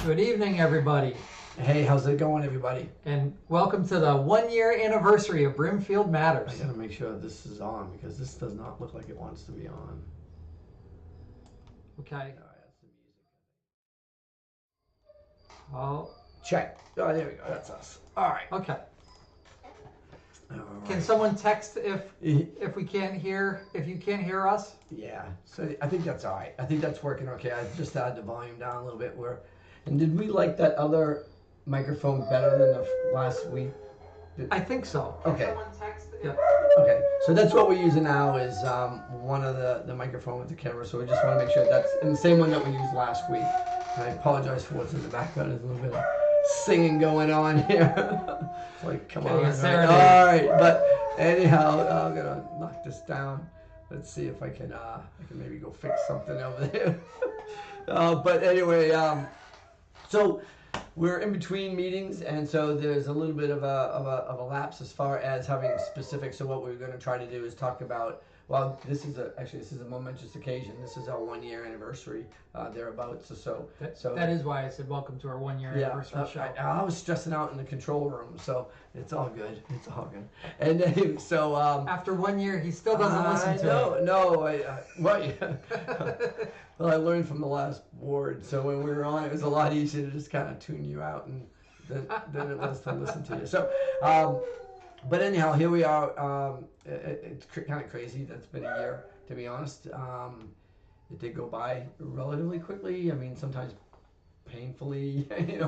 Good evening, everybody, Hey, how's it going, everybody? and welcome to the 1 year anniversary of Brimfield Matters. I gotta make sure this is on because this does not look like it wants to be on. Okay. All right, that's the music. Oh, Check. Oh, there we go. That's us. All right. okay. All Can right. someone text if we can't hear, if you can't hear us? Yeah. So I think that's all right. I think that's working okay. I just added the volume down a little bit. And did we like that other microphone better than the last week? I think so. Okay. Yeah. Okay, so that's what we're using now is one of the microphone with the camera. So we just want to make sure that's in the same one that we used last week. And I apologize for what's in the background. There's a little bit of singing going on here. It's like, come on. All right, but anyhow, I'm gonna knock this down. Let's see if I can maybe go fix something over there. But anyway, so we're in between meetings, and so there's a little bit of a lapse as far as having specifics. So what we're going to try to do is talk about. Well, this is a momentous occasion. This is our 1 year anniversary thereabouts. So That is why I said welcome to our 1 year anniversary show. I was stressing out in the control room, so it's all good. It's all good. And then, so After 1 year, he still doesn't listen to it. No, right. Well, I learned from the last board, so when we were on, it was a lot easier to just kind of tune you out and then it was to listen to you. So, but anyhow, here we are. It's kind of crazy that it's been a year, to be honest. It did go by relatively quickly. I mean, sometimes painfully, again,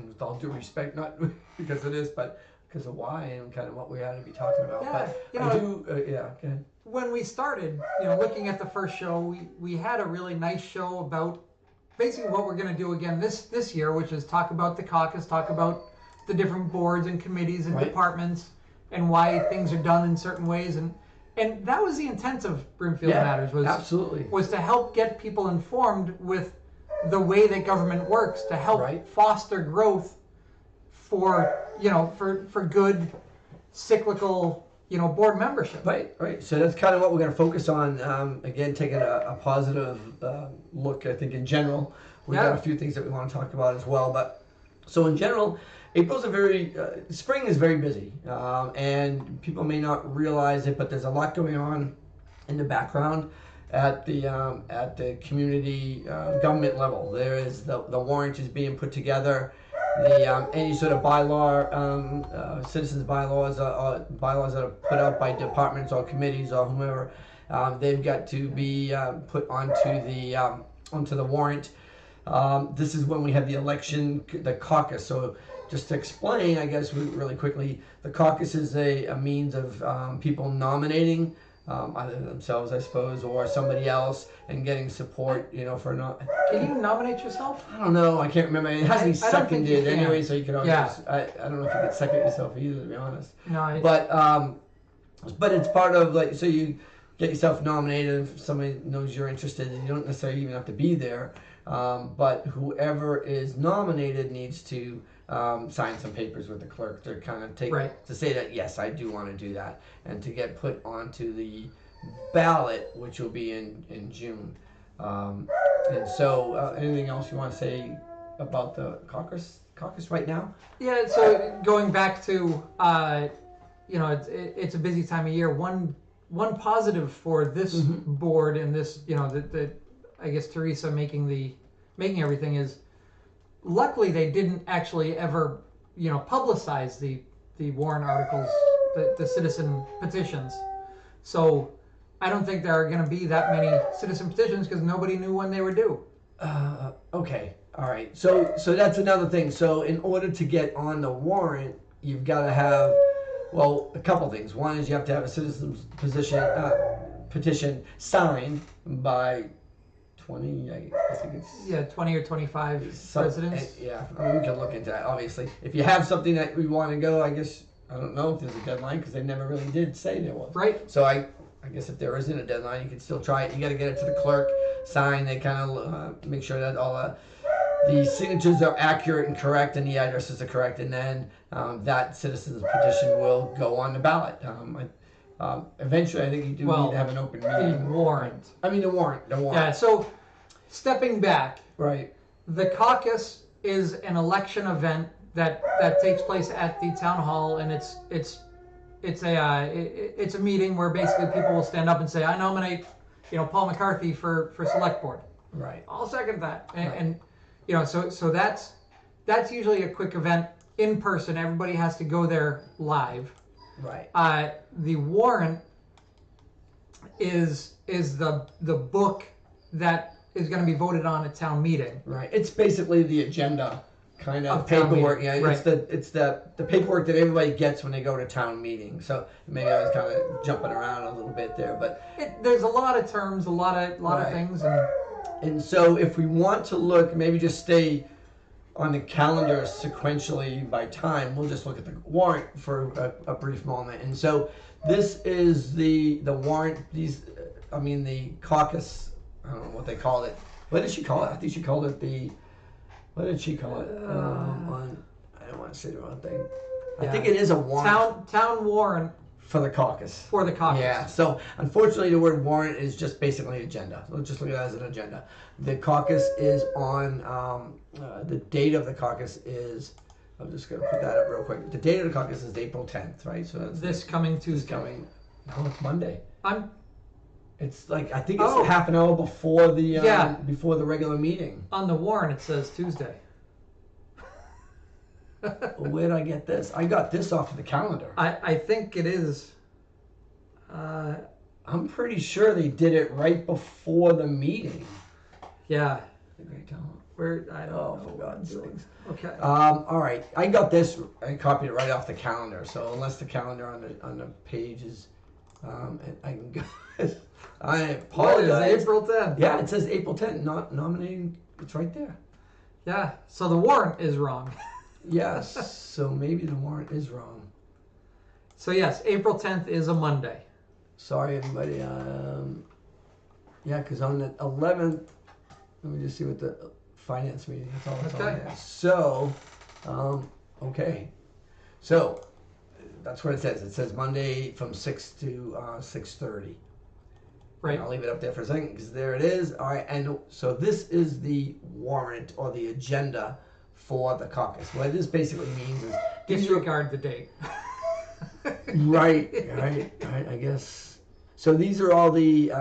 with all due respect, not because it is, but because of why and kind of what we had to be talking about. Yeah, but go ahead. When we started, looking at the first show, we had a really nice show about basically what we're going to do again this year, which is talk about the caucus, talk about the different boards and committees and departments and why things are done in certain ways. And that was the intent of Brimfield Matters, was to help get people informed with the way that government works, to help foster growth for good cyclical board membership. Right. So that's kind of what we're going to focus on. Again, taking a positive look, I think, in general. We've got a few things that we want to talk about as well. But so in general, April's spring is very busy. And people may not realize it, but there's a lot going on in the background at the community government level. There is the warrant is being put together. Any sort of bylaw, citizens bylaws, bylaws that are put out by departments or committees or whomever, they've got to be put onto the warrant. This is when we have the election, the caucus. So just to explain, I guess really quickly, the caucus is a means of people nominating either themselves, I suppose, or somebody else, and getting support, for not. Can you nominate yourself? I don't know. I can't remember. It has to be seconded anyway, so you can always. I don't know if you can second yourself either, to be honest. No. But it's part of so you get yourself nominated if somebody knows you're interested, and you don't necessarily even have to be there. But whoever is nominated needs to sign some papers with the clerk to kind of to say that yes, I do want to do that, and to get put onto the ballot, which will be in June. And so, anything else you want to say about the caucus right now? Yeah. So going back to it's a busy time of year. One positive for this board and this that I guess Teresa making everything is. Luckily, they didn't actually ever, publicize the warrant articles, the citizen petitions. So I don't think there are going to be that many citizen petitions because nobody knew when they were due. Okay. All right. So that's another thing. So in order to get on the warrant, you've got to have, a couple things. One is you have to have a citizen's petition signed by 20, I think it's 20 or 25 residents. Yeah, we can look into that. Obviously, if you have something that we want to go, I guess I don't know if there's a deadline because they never really did say there was. Right. So I guess if there isn't a deadline, you can still try it. You got to get it to the clerk, sign. They kind of make sure that all the signatures are accurate and correct, and the addresses are correct, and then that citizen's petition will go on the ballot. Eventually, I think you do need to have an open meeting. The warrant. I mean, the warrant. Yeah. So, stepping back. Right. The caucus is an election event that takes place at the town hall, and it's a meeting where basically people will stand up and say, I nominate, Paul McCarthy for select board. Right. I'll second that. Right. And so that's usually a quick event in person. Everybody has to go there live. Right. The warrant is the book that is going to be voted on at town meeting. Right. It's basically the agenda kind of Of town paperwork. meeting, Yeah. right. It's the paperwork that everybody gets when they go to town meeting. So maybe I was kind of jumping around a little bit there, but There's a lot of terms, a lot of Right. things, and so if we want to look, maybe just stay on the calendar sequentially by time, we'll just look at the warrant for a brief moment. And so this is the warrant. The caucus. I don't know what they called it. What did she call it? I think she called it what did she call it? I don't want to say the wrong thing. I Yeah. think it is a warrant town warrant for the caucus. for the caucus. Yeah, so unfortunately the word warrant is just basically agenda. Let's just look at it as an agenda. The caucus is on, the date of the caucus is, I'm just going to put that up real quick. The date of the caucus is April 10th, right? So that's This coming Tuesday. no, it's Monday. It's like, I think it's Oh. half an hour before the Yeah. before the regular meeting. On the warrant it says Tuesday. Well, where did I get this? I got this off of the calendar. I think it is. I'm pretty sure they did it right before the meeting. Yeah. The great talent. Where I don't Oh, know. for God's sakes. Okay. All right, I got this. I copied it right off the calendar. So unless the calendar on the page is, I can go. I What apologize. is April 10th? Yeah, it says April 10th. Not nominating. It's right there. Yeah. So the warrant is wrong. Yes. So maybe the warrant is wrong. So yes, April 10th is a Monday. Sorry, everybody. Yeah, because on the 11th, let me just see what the finance meeting. That's all it's on Okay. there. So, okay. So that's what it says. It says Monday from 6 to 6:30. Right. I'll leave it up there for a second because there it is. All right, and so this is the warrant or the agenda for the caucus. What this basically means is Disregard the date. right, I guess. So these are all the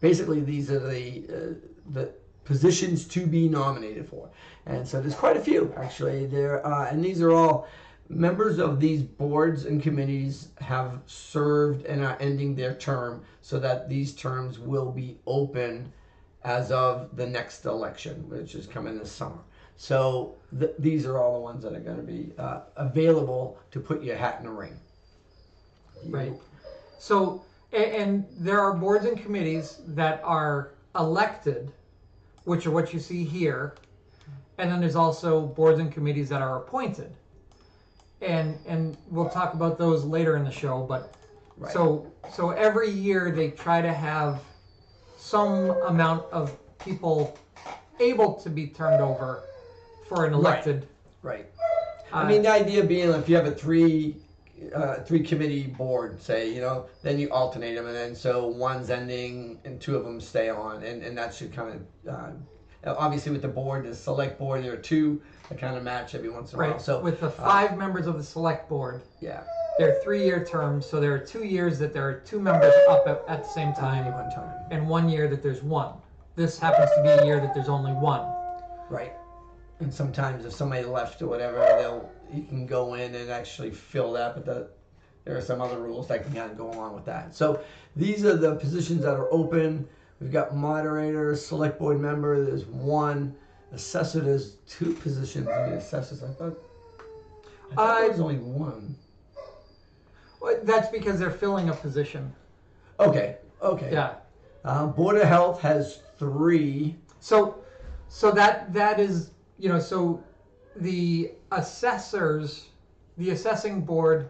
basically these are the positions to be nominated for, and so there's quite a few actually. There and these are all members of these boards and committees have served and are ending their term, so that these terms will be open as of the next election, which is coming this summer. So these are all the ones that are going to be available to put your hat in the ring. Right. So, and there are boards and committees that are elected, which are what you see here, and then there's also boards and committees that are appointed. And we'll talk about those later in the show, but Right. so every year they try to have some amount of people able to be turned over for an elected. Right. I mean, the idea being if you have a three committee board, say, then you alternate them, and then so one's ending and two of them stay on, and that should kind of obviously with the board, the select board, there are two that kind of match every once in a while. Right. So With the 5 members of the select board, yeah, they're 3-year terms, so there are 2 years that there are 2 members up at the same at time, any one time. and 1 year that there's 1. This happens to be a year that there's only 1. Right. And sometimes if somebody left or whatever, you can go in and actually fill that, but there are some other rules that can kind of go along with that. So these are the positions that are open. We've got moderator, select board member. There's 1 assessor. There's 2 positions in the assessors. I thought there was only 1. Well, that's because they're filling a position. Okay. Yeah. Board of Health has 3. So that is, so the assessors, the assessing board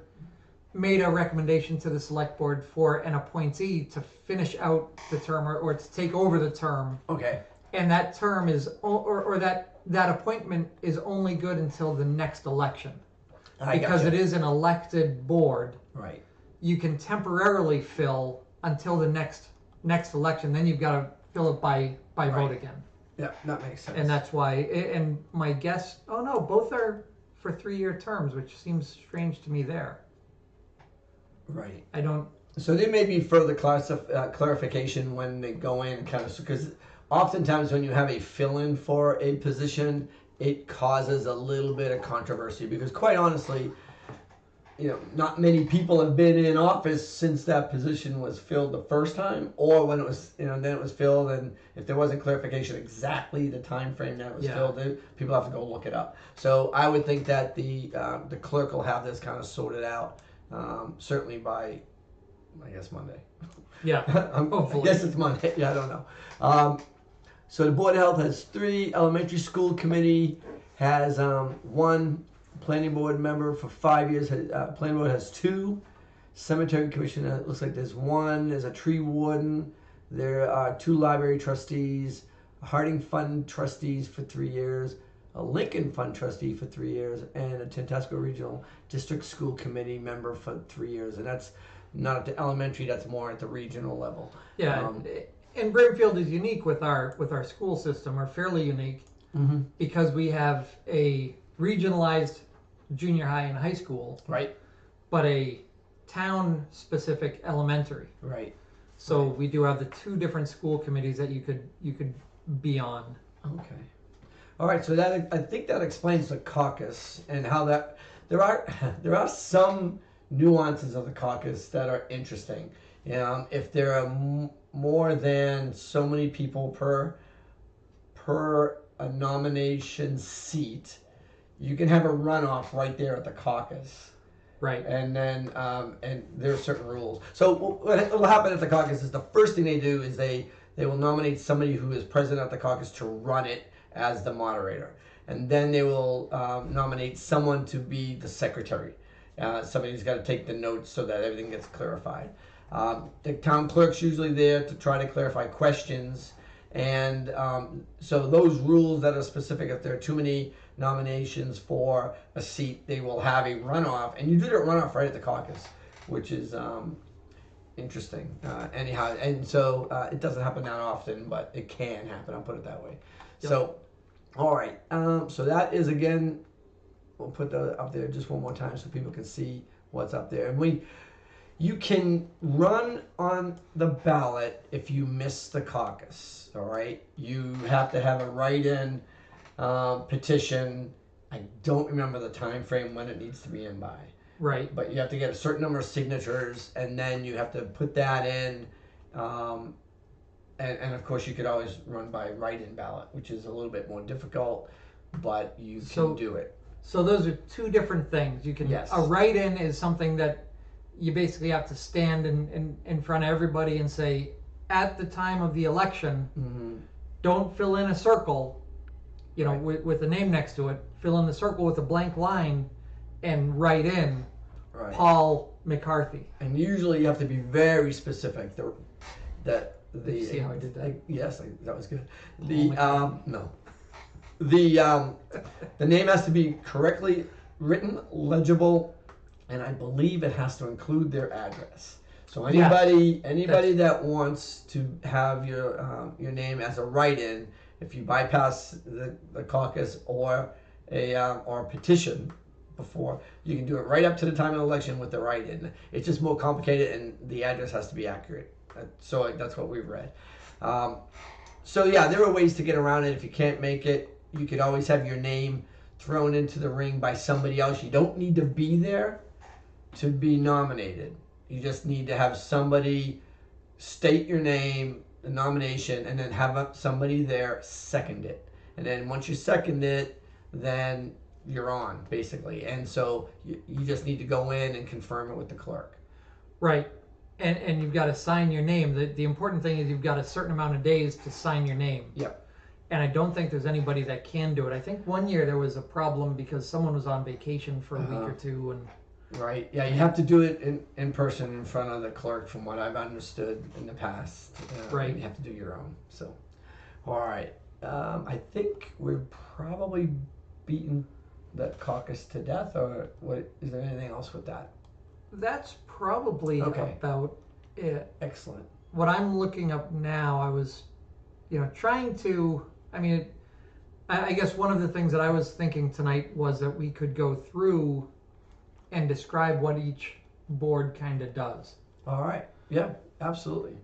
made a recommendation to the select board for an appointee to finish out the term or to take over the term. Okay. And that term is, or that appointment is only good until the next election. Because it is an elected board. Right. You can temporarily fill until the next election. Then you've got to fill it by vote again. Yeah, that makes sense. And that's why, and my guess, oh no, both are for 3-year terms, which seems strange to me there. Right. I don't, So there may be further clarification when they go in, kind of, because oftentimes when you have a fill-in for a position, it causes a little bit of controversy, because quite honestly, not many people have been in office since that position was filled the first time, or when it was, then it was filled, and if there wasn't clarification exactly the time frame that it was filled, people have to go look it up. So I would think that the clerk will have this kind of sorted out, certainly by, I guess, Monday. yeah, I guess it's Monday. Yeah, I don't know. So the Board of Health has 3. Elementary School Committee has 1. Planning Board member for 5 years. Planning Board has 2. Cemetery Commission, it looks like there's 1. There's a tree warden. There are 2 library trustees. Harding Fund trustees for 3 years. A Lincoln Fund trustee for 3 years. And a Tantasco Regional District School Committee member for 3 years. And that's not at the elementary, that's more at the regional level. Yeah, and Brimfield is unique with our school system, or fairly unique, because we have a regionalized junior high and high school, right? But a town-specific elementary, right? So we do have the 2 different school committees that you could be on. Okay. All right. So that, I think that explains the caucus and how that there are some nuances of the caucus that are interesting. If there are more than so many people per a nomination seat, you can have a runoff right there at the caucus. Right. And then, and there are certain rules. So what will happen at the caucus is the first thing they do is they will nominate somebody who is president of the caucus to run it as the moderator. And then they will nominate someone to be the secretary. Somebody who's got to take the notes so that everything gets clarified. The town clerk's usually there to try to clarify questions. And so those rules that are specific, if there are too many nominations for a seat, they will have a runoff, and you do that runoff right at the caucus, which is interesting. Anyhow, and so it doesn't happen that often, but it can happen. I'll put it that way. Yep. So, all right. So that is, again, we'll put that up there just one more time so people can see what's up there. And you can run on the ballot if you miss the caucus. All right, you have to have a write-in petition. I don't remember the time frame when it needs to be in by. Right. But you have to get a certain number of signatures, and then you have to put that in. And of course, you could always run by write-in ballot, which is a little bit more difficult, but you can do it. So those are 2 different things. You can. Yes. A write-in is something that you basically have to stand in front of everybody and say, at the time of the election, don't fill in a circle, with a name next to it. Fill in the circle with a blank line and write in Paul McCarthy. And usually you have to be very specific. Did you see how I did that? Yes, that was good. The name has to be correctly written, legible, and I believe it has to include their address. So anybody that wants to have your name as a write-in, if you bypass the caucus or a petition before, you can do it right up to the time of the election with the write-in. It's just more complicated, and the address has to be accurate. So that's what we've read. So yeah, there are ways to get around it. If you can't make it, you could always have your name thrown into the ring by somebody else. You don't need to be there to be nominated. You just need to have somebody state your name, the nomination, and then have somebody there second it. And then once you second it, then you're on, basically. And so you just need to go in and confirm it with the clerk. Right. And you've got to sign your name. The important thing is you've got a certain amount of days to sign your name. Yep. And I don't think there's anybody that can do it. I think one year there was a problem because someone was on vacation for a week or two, and right. Yeah, you have to do it in person in front of the clerk, from what I've understood in the past. Right. You have to do your own. So, all right. I think we've probably beaten the caucus to death, or what? Is there anything else with that? That's probably about it. Excellent. What I'm looking up now, I was, trying to I mean, I guess one of the things that I was thinking tonight was that we could go through and describe what each board kind of does. All right. Yeah, absolutely.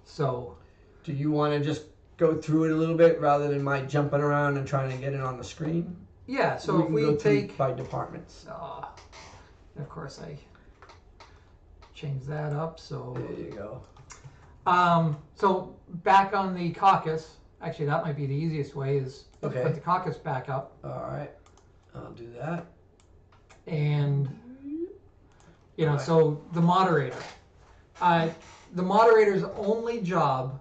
So, do you want to just go through it a little bit rather than my jumping around and trying to get it on the screen? yeah, so if can we go through take, by departments. of course I changed that up, so. There you go. So back on the caucus, actually that might be the easiest way is let's Okay. put the caucus back up. All right. I'll do that. And, you know, Right. so the moderator. The moderator's only job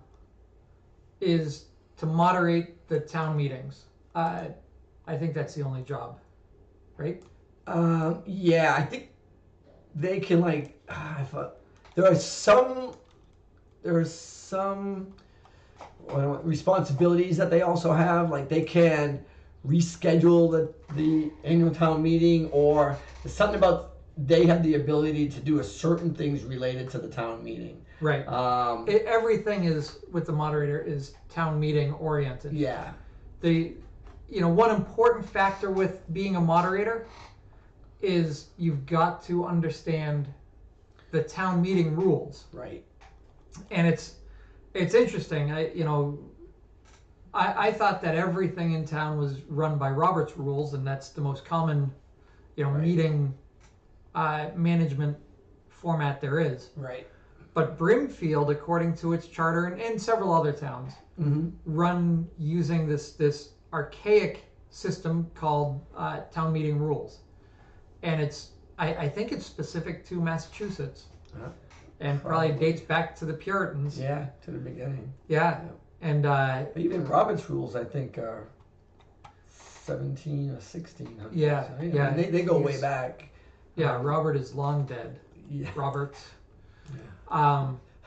is to moderate the town meetings. I think that's the only job, right? Yeah, I think they can like. I thought there are some responsibilities that they also have. Like they can reschedule the annual town meeting, or there's something about they have the ability to do a certain things related to the town meeting. Right. Everything is with the moderator is town meeting oriented. Yeah. One important factor with being a moderator is you've got to understand the town meeting rules. Right. And it's interesting. I thought that everything in town was run by Robert's rules, and that's the most common, Right. meeting management format there is. Right. But Brimfield, according to its charter, and several other towns, Mm-hmm. run using this archaic system called town meeting rules, and I think it's specific to Massachusetts, and probably dates back to the Puritans. Yeah, to the beginning. Yeah, and Even Robert's rules, I think, are 17 or 1600s. Yeah, So, yeah. They go way back. yeah, Robert is long dead. Yeah. Robert.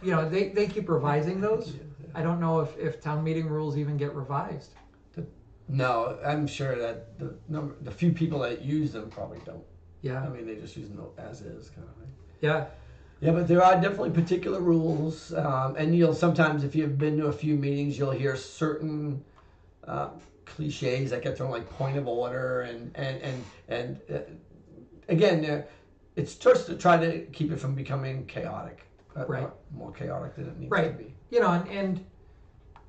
They keep revising those. I don't know if town meeting rules even get revised. No, I'm sure that the few people that use them probably don't. Yeah. I mean, they just use them as is kind of thing. Yeah. Yeah, but there are definitely particular rules, and you'll sometimes, if you've been to a few meetings, you'll hear certain cliches that get thrown, like point of order, and again, it's just to try to keep it from becoming chaotic, Right. more chaotic than it needs Right. to be. And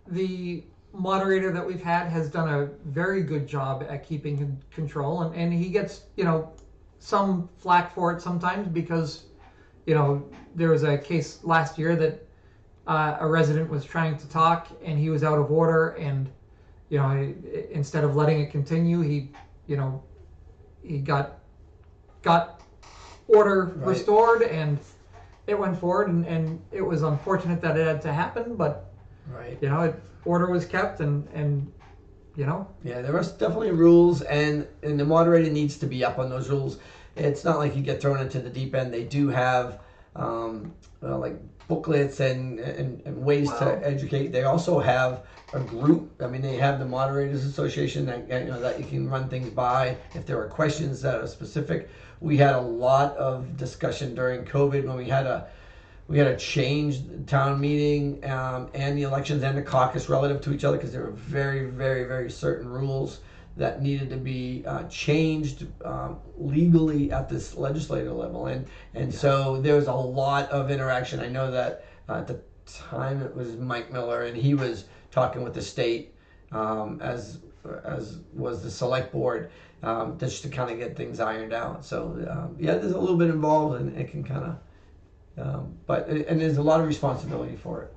the moderator that we've had has done a very good job at keeping control, and he gets some flack for it sometimes because there was a case last year that a resident was trying to talk and he was out of order, and instead of letting it continue, he got order Right. restored, and it went forward, and it was unfortunate that it had to happen, but Right. order was kept, and Yeah, there are definitely rules, and the moderator needs to be up on those rules. It's not like you get thrown into the deep end. They do have like booklets and ways Wow. to educate. They also have a group. I mean, they have the Moderators Association that that you can run things by if there are questions that are specific. We had a lot of discussion during COVID when we had to change the town meeting and the elections and the caucus relative to each other, because there were very, very, very certain rules that needed to be changed legally at this legislative level, and so there was a lot of interaction. I know that at the time it was Mike Miller, and he was talking with the state as was the select board, just to kind of get things ironed out. So there's a little bit involved, and it can kind of but there's a lot of responsibility for it.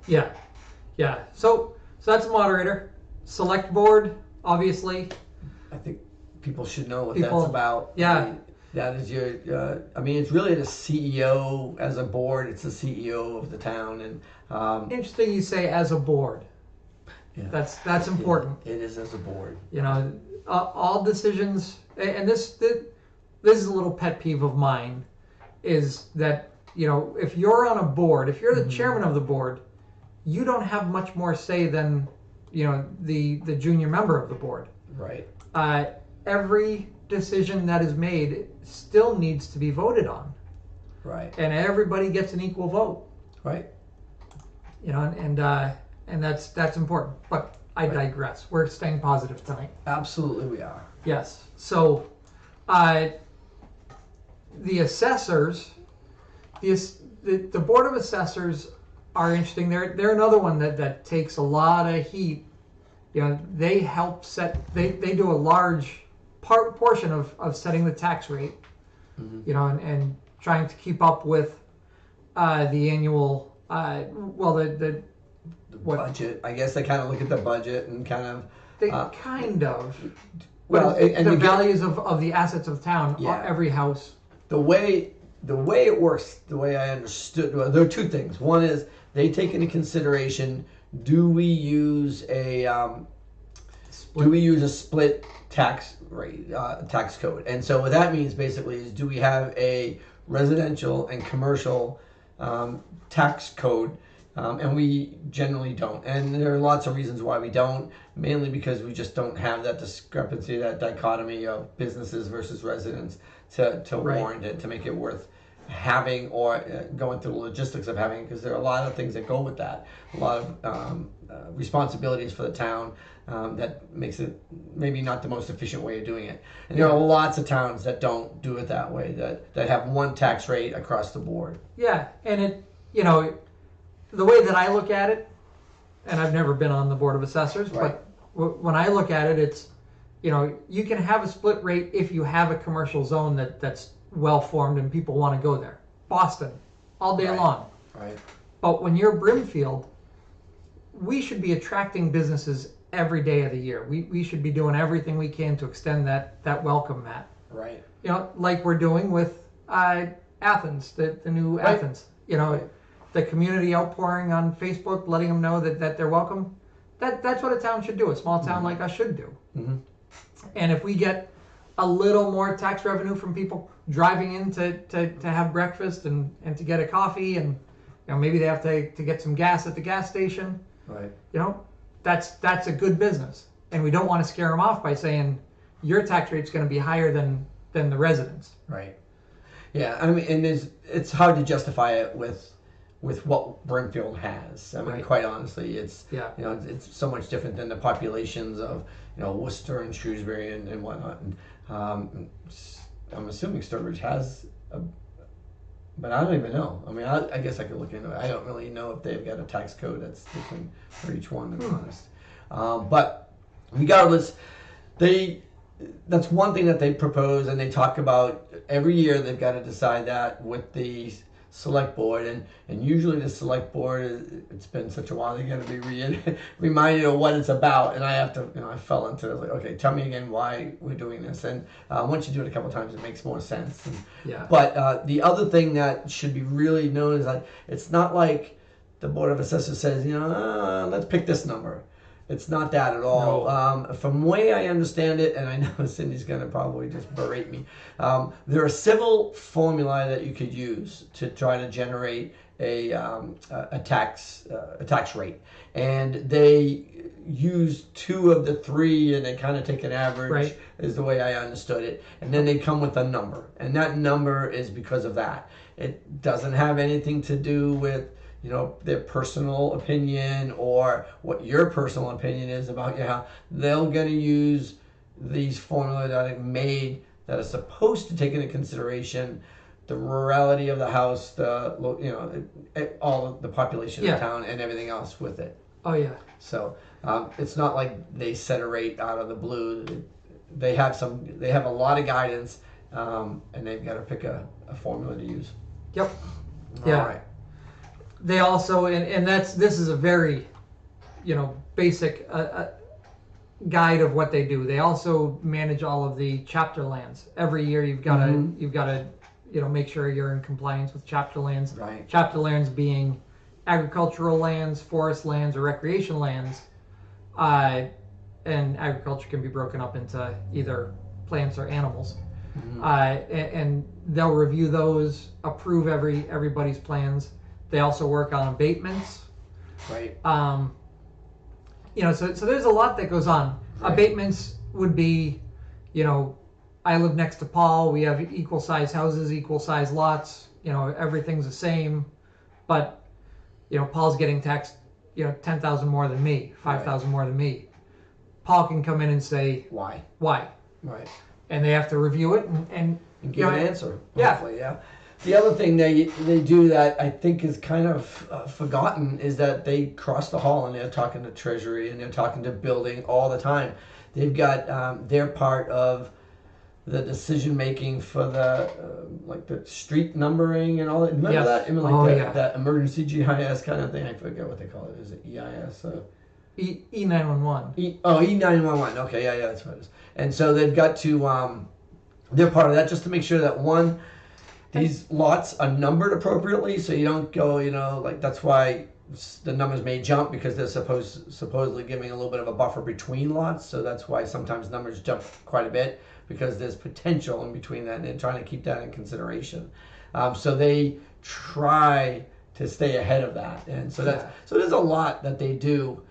yeah. So that's a moderator. Select board, obviously. I think people should know what People- that's about. yeah. I mean, that is your. I mean, it's really the CEO as a board. It's the CEO of the town, and Interesting you say as a board. Yeah. That's important. it is as a board. All decisions, and this is a little pet peeve of mine, is that if you're on a board, if you're the chairman of the board, you don't have much more say than the junior member of the board. Right. Every decision that is made still needs to be voted on, Right. and everybody gets an equal vote. Right. And that's important. But I digress. We're staying positive tonight. Absolutely, we are. Yes. So, the assessors, the Board of Assessors are interesting. They're another one that takes a lot of heat. You know, they help set. They do a large portion of setting the tax rate. You know, and trying to keep up with the annual. The budget. I guess they kind of look at the budget and kind of. They kind of. Well, and the values of the assets of town. Yeah. Every house. The way it works, the way I understood, well, there are two things. One is they take into consideration: do we use a split tax rate, tax code? And so what that means basically is, do we have a residential and commercial tax code? And we generally don't. And there are lots of reasons why we don't, mainly because we just don't have that discrepancy, that dichotomy of businesses versus residents to warrant it, to make it worth having, or going through the logistics of having, because there are a lot of things that go with that, a lot of responsibilities for the town that makes it maybe not the most efficient way of doing it. And there are lots of towns that don't do it that way, that have one tax rate across the board. Yeah, and it, you know, the way that I look at it, and I've never been on the Board of Assessors, but when I look at it, it's, you know, you can have a split rate if you have a commercial zone that's well formed and people want to go there. Boston, all day long. Right. But when you're Brimfield, we should be attracting businesses every day of the year. We should be doing everything we can to extend that welcome mat. Right. You know, like we're doing with Athens, the new Athens. You know, the community outpouring on Facebook, letting them know that they're welcome. That's what a town should do. A small town like us should do. Mm-hmm. And if we get a little more tax revenue from people driving in to have breakfast and to get a coffee, and, you know, maybe they have to get some gas at the gas station. Right. You know, that's a good business. And we don't want to scare them off by saying your tax rate's going to be higher than the residents. Right. Yeah, I mean, and it's hard to justify it with what Brimfield has. I mean, quite honestly, it's you know, it's so much different than the populations of, you know, Worcester and Shrewsbury and whatnot. And I'm assuming Sturbridge has but I don't even know. I mean, I guess I could look into it. I don't really know if they've got a tax code that's different for each one, to be honest. But regardless, that's one thing that they propose, and they talk about every year. They've got to decide that with the select board, and usually the select board, it's been such a while, they got to be reminded of what it's about. And I have to, you know, I fell into it, like, okay, tell me again why we're doing this. And once you do it a couple of times, it makes more sense. But the other thing that should be really known is that it's not like the Board of Assessors says, you know, let's pick this number. It's not that at all. No. From the way I understand it, and I know Cindy's going to probably just berate me, there are civil formulae that you could use to try to generate a tax rate, and they use two of the three, and they kind of take an average, is the way I understood it, and then they come with a number, and that number is because of that. It doesn't have anything to do with, you know, their personal opinion or what your personal opinion is about your house. They're going to use these formulas that are made that are supposed to take into consideration the rurality of the house, the, you know, all of the population of the town and everything else with it. Oh yeah. So it's not like they set a rate out of the blue. They have a lot of guidance, and they've got to pick a formula to use. Yep. All right. They also, and this is a very, you know, basic guide of what they do. They also manage all of the chapter lands. Every year you've got to you know, make sure you're in compliance with chapter lands. Right. Chapter lands being agricultural lands, forest lands, or recreation lands. And agriculture can be broken up into either plants or animals. And they'll review those, approve everybody's plans. They also work on abatements. Right. You know, so there's a lot that goes on. Right. Abatements would be, you know, I live next to Paul. We have equal size houses, equal size lots. You know, everything's the same, but, you know, Paul's getting taxed 10,000 more than me, 5,000 more than me. Paul can come in and say Why? why, Right. and they have to review it and Give an answer. Yeah. Hopefully, yeah. The other thing they do that I think is kind of forgotten is that they cross the hall and they're talking to Treasury and they're talking to building all the time. They've got they're part of the decision making for the like the street numbering and all that. Remember Yes. that? I mean, like Oh, that, yeah. that emergency GIS kind of thing. I forget what they call it. Is it EIS? E911. E911. Okay, yeah, that's what it is. And so they've got to they're part of that just to make sure that one, these lots are numbered appropriately, so you don't go, like that's why the numbers may jump because they're supposedly giving a little bit of a buffer between lots. So that's why sometimes numbers jump quite a bit because there's potential in between that, and they're trying to keep that in consideration. So they try to stay ahead of that, and so so there's a lot that they do.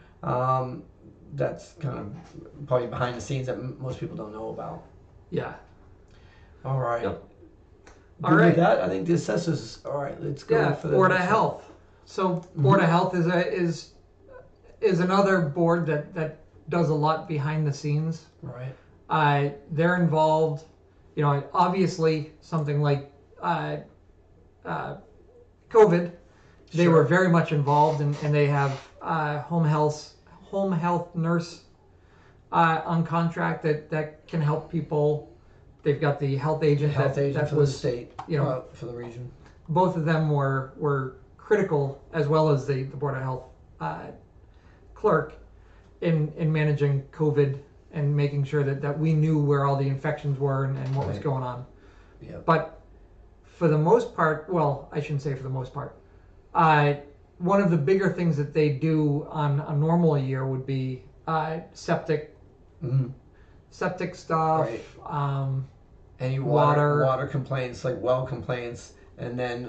That's kind of probably behind the scenes that most people don't know about. Yeah. All right. Yep. Good All right. with that, I think the assessors. All right, let's go for the Board of next Health. So Board of Health is another board that does a lot behind the scenes. one. Right. They're involved. Obviously something like COVID, they were very much involved, and they have home health nurse on contract that can help people. They've got the health agent. Health agent that for was, the state, for the region. Both of them were critical, as well as the Board of Health clerk, in managing COVID and making sure that we knew where all the infections were and what was going on. Yeah. But for the most part, well, I shouldn't say for the most part. One of the bigger things that they do on a normal year would be septic stuff. Right. Any water water complaints, like well complaints, and then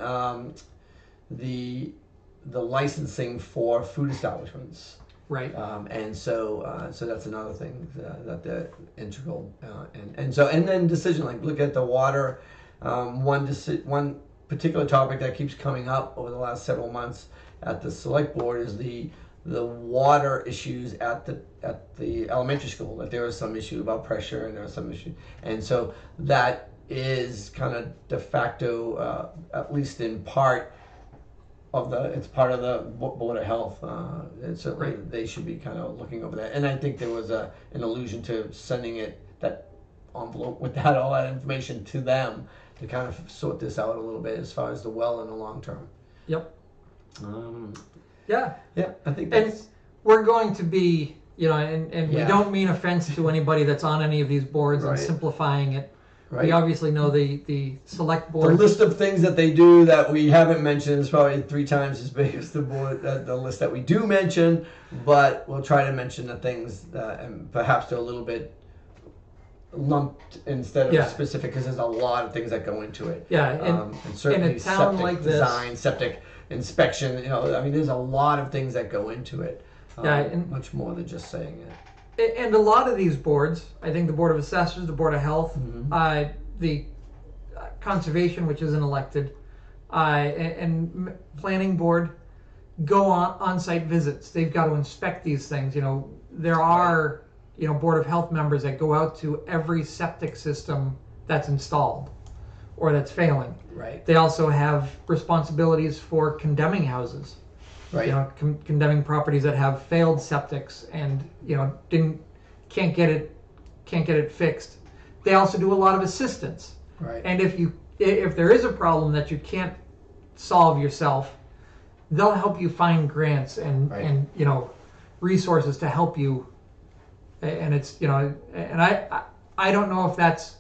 the licensing for food establishments. Right. And so that's another thing that they're integral. And then decision, like look at the water. One particular topic that keeps coming up over the last several months at the select board is the water issues at the elementary school. That there was some issue about pressure, and there was some issue, and so that is kind of de facto, at least in part, it's part of the Board of Health. And certainly they should be kind of looking over that. And I think there was an allusion to sending that envelope with all that information to them to kind of sort this out a little bit as far as the well in the long term. Yep. Yeah, I think And that's... we're going to be, and we don't mean offense to anybody that's on any of these boards and simplifying it. Right. We obviously know the select The board. list of things that they do that we haven't mentioned is probably 3 times as big as the list that we do mention, but we'll try to mention the things and perhaps they're a little bit lumped instead of specific, because there's a lot of things that go into it. Yeah, and certainly in a town septic like this, design, septic inspection, there's a lot of things that go into it. Much more than just saying it. And a lot of these boards, I think the Board of Assessors, the Board of Health, the Conservation, which isn't elected, and Planning Board, go on-site visits. They've got to inspect these things. There are Board of Health members that go out to every septic system that's installed or that's failing. Right. They also have responsibilities for condemning houses. Right. Condemning properties that have failed septics and can't get it fixed. They also do a lot of assistance. Right. And if there is a problem that you can't solve yourself, they'll help you find grants and resources to help you. And it's and I don't know if that's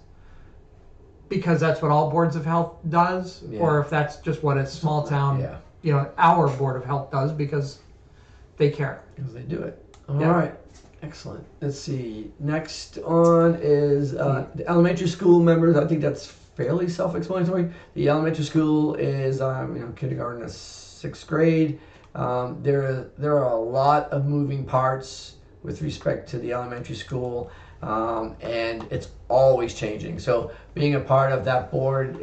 because that's what all boards of health does, or if that's just what a small town. Our Board of Health does because they care. Because they do it. All right. Excellent. Let's see. Next on is the elementary school members. I think that's fairly self-explanatory. The elementary school is kindergarten to 6th grade. There are a lot of moving parts with respect to the elementary school, and it's always changing. So being a part of that board,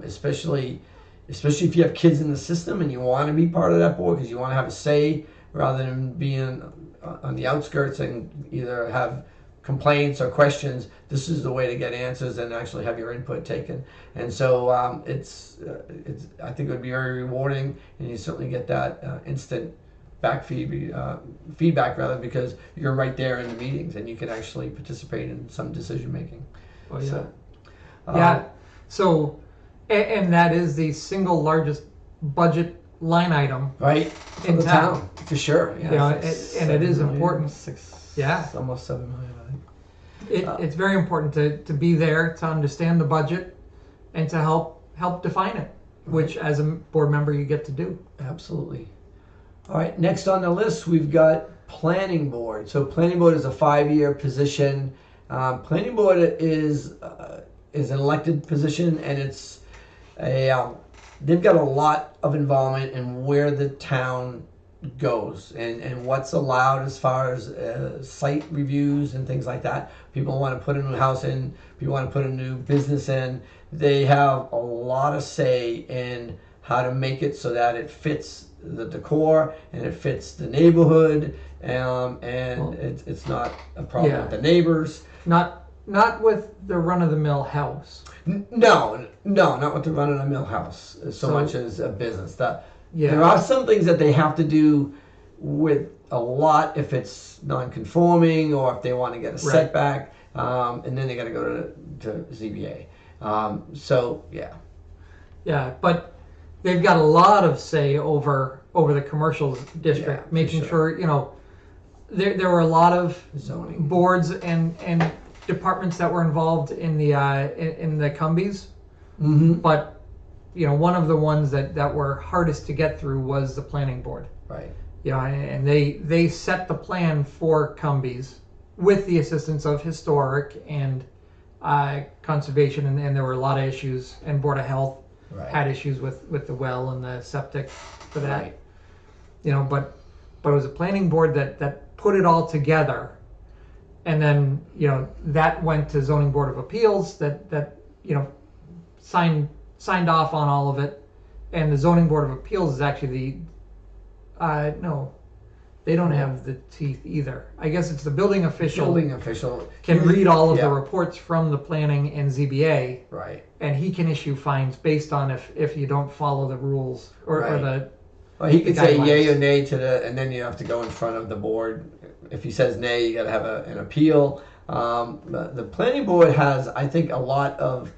especially if you have kids in the system and you want to be part of that board because you want to have a say rather than being on the outskirts and either have complaints or questions. This is the way to get answers and actually have your input taken. And so it's I think it would be very rewarding, and you certainly get that instant feedback rather, because you're right there in the meetings and you can actually participate in some decision making. Oh yeah. So, Yeah. So, and that is the single largest budget line item. Right. In the town. for sure. Yeah. You know, and it is 7 million, important. Yeah. Almost 7 million, I think. It's very important to be there, to understand the budget, and to help define it, which as a board member you get to do. Absolutely. All right, next on the list we've got planning board. So planning board is a 5-year position. Planning board is an elected position, and it's they've got a lot of involvement in where the town goes and what's allowed as far as site reviews and things like that. People want to put a new house in, people want to put a new business in. They have a lot of say in how to make it so that it fits the decor and it fits the neighborhood, and it's not a problem with the neighbors. Not with the run-of-the-mill house. No, not with the run-of-the-mill house so much as a business. Yeah. There are some things that they have to do with a lot if it's non-conforming or if they want to get a setback, and then they got to go to ZBA. So yeah. Yeah, but they've got a lot of say over the commercial district, making sure, there were a lot of zoning boards and departments that were involved in the Cumbies, but one of the ones that were hardest to get through was the planning board. Right. And they set the plan for Cumbies with the assistance of historic and conservation, and there were a lot of issues, and Board of Health had issues with the well and the septic for that. Right. But it was a planning board that put it all together, and then that went to Zoning Board of Appeals that signed off on all of it, and the Zoning Board of Appeals is actually no, they don't have the teeth either. I guess it's the building official. Building official can read all of the reports from the planning and ZBA. Right. And he can issue fines based on if you don't follow the rules or the. Well, he could say yay or nay to and then you have to go in front of the board. If he says nay, you got to have an appeal. The planning board has, I think, a lot of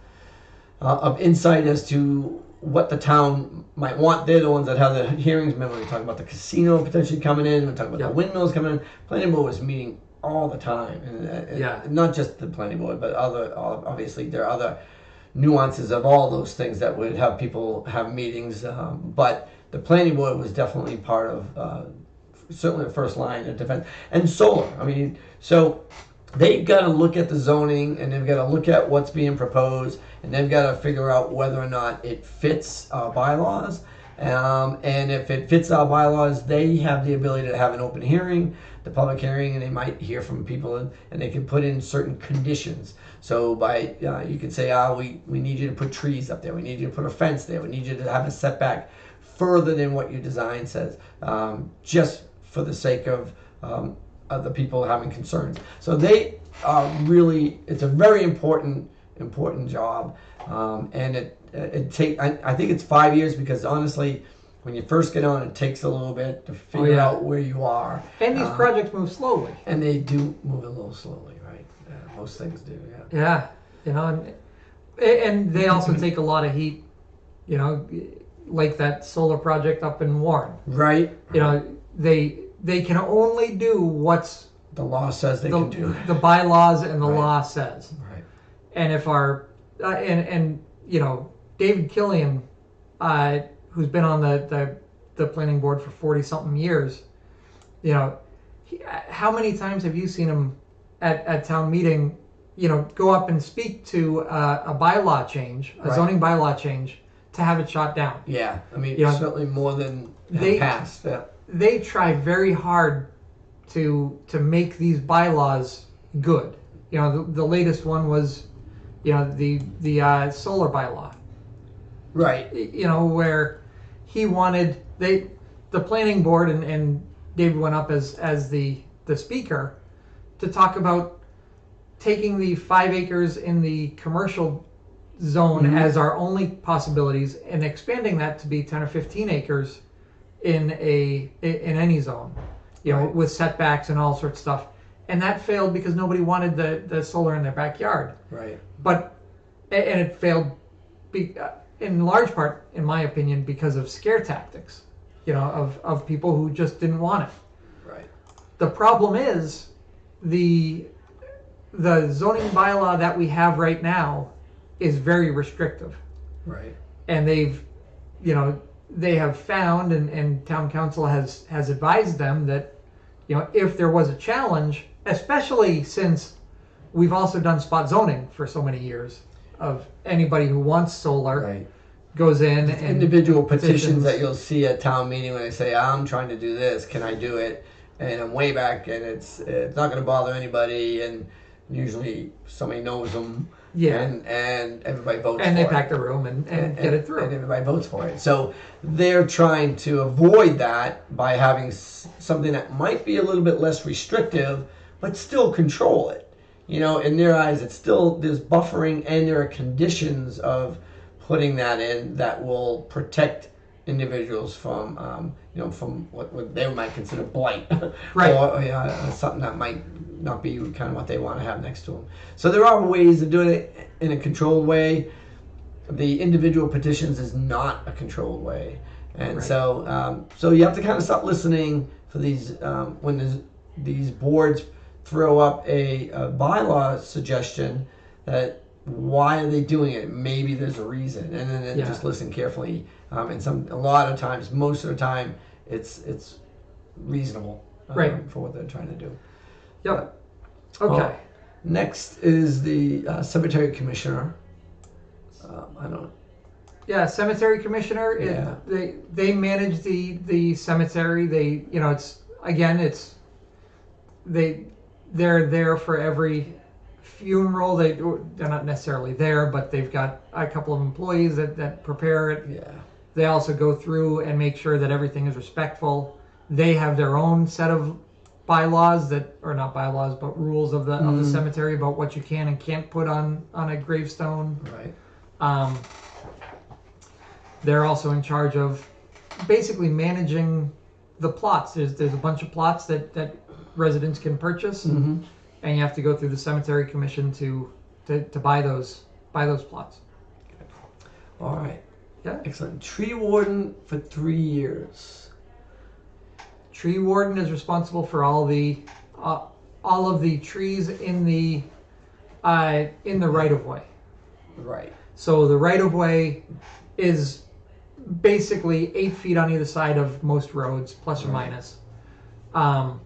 insight as to what the town might want. They're the ones that have the hearings. Remember, we talked about the casino potentially coming in. We talked about the windmills coming in. Planning board was meeting all the time, and not just the planning board, but obviously there are other nuances of all those things that would have people have meetings. But the planning board was definitely part of certainly the first line of defense. And solar. I mean, so they've got to look at the zoning, and they've got to look at what's being proposed, and they've got to figure out whether or not it fits our bylaws. And if it fits our bylaws, they have the ability to have an open hearing, the public hearing, and they might hear from people, and they can put in certain conditions. So by you could say, we need you to put trees up there, we need you to put a fence there, we need you to have a setback further than what your design says, just for the sake of the people having concerns. So they are really, it's a very important job, and it take. I think it's 5 years, because honestly, when you first get on, it takes a little bit to figure out where you are. And these projects move slowly. And they do move a little slowly, right? Most things do. Yeah. And they also take a lot of heat. Like that solar project up in Warren. Right. They can only do what's the law says they can do. The bylaws and the law says. Right. And if our David Killian, who's been on the planning board for 40 something years, how many times have you seen him at town meeting, go up and speak to a bylaw change, a zoning bylaw change, to have it shot down? Yeah, I mean, certainly more than passed. Yeah. They try very hard to make these bylaws good. The latest one was, the solar bylaw. Right. Where he wanted the planning board and David went up as the speaker to talk about taking the 5 acres in the commercial zone as our only possibilities and expanding that to be 10 or 15 acres in any zone, with setbacks and all sorts of stuff. And that failed because nobody wanted the solar in their backyard. Right. And it failed in large part, in my opinion, because of scare tactics, of people who just didn't want it. Right. The problem is the zoning bylaw that we have right now is very restrictive. Right. And they have found, and town council has advised them that, if there was a challenge, especially since we've also done spot zoning for so many years, of anybody who wants solar goes in and individual petitions that you'll see at town meeting when they say, I'm trying to do this, can I do it? And I'm way back, and it's not going to bother anybody, and usually somebody knows them. Yeah. And everybody votes for it. And they pack the room and get it through. And everybody votes for it. So they're trying to avoid that by having something that might be a little bit less restrictive, but still control it. In their eyes, it's still, there's buffering, and there are conditions of putting that in that will protect individuals from, from what they might consider blight, right? Or something that might not be kind of what they want to have next to them. So there are ways of doing it in a controlled way. The individual petitions is not a controlled way, and so you have to kind of stop listening for these when these boards throw up a bylaw suggestion that why are they doing it? Maybe there's a reason, and then just listen carefully. And a lot of times, most of the time, it's reasonable for what they're trying to do. Yep. Okay. Well, next is the cemetery commissioner. I don't. Yeah, cemetery commissioner. Yeah. They manage the cemetery. They're there for every funeral. They're not necessarily there, but they've got a couple of employees that prepare it. Yeah. They also go through and make sure that everything is respectful. They have their own set of bylaws not bylaws, but rules of the cemetery about what you can and can't put on a gravestone. Right. They're also in charge of basically managing the plots. There's a bunch of plots that residents can purchase, and you have to go through the cemetery commission to buy those plots. All right. Yeah. Excellent. Tree warden for 3 years. Tree warden is responsible for all of the trees in the right of way. Right. So the right of way is basically 8 feet on either side of most roads, plus or minus. And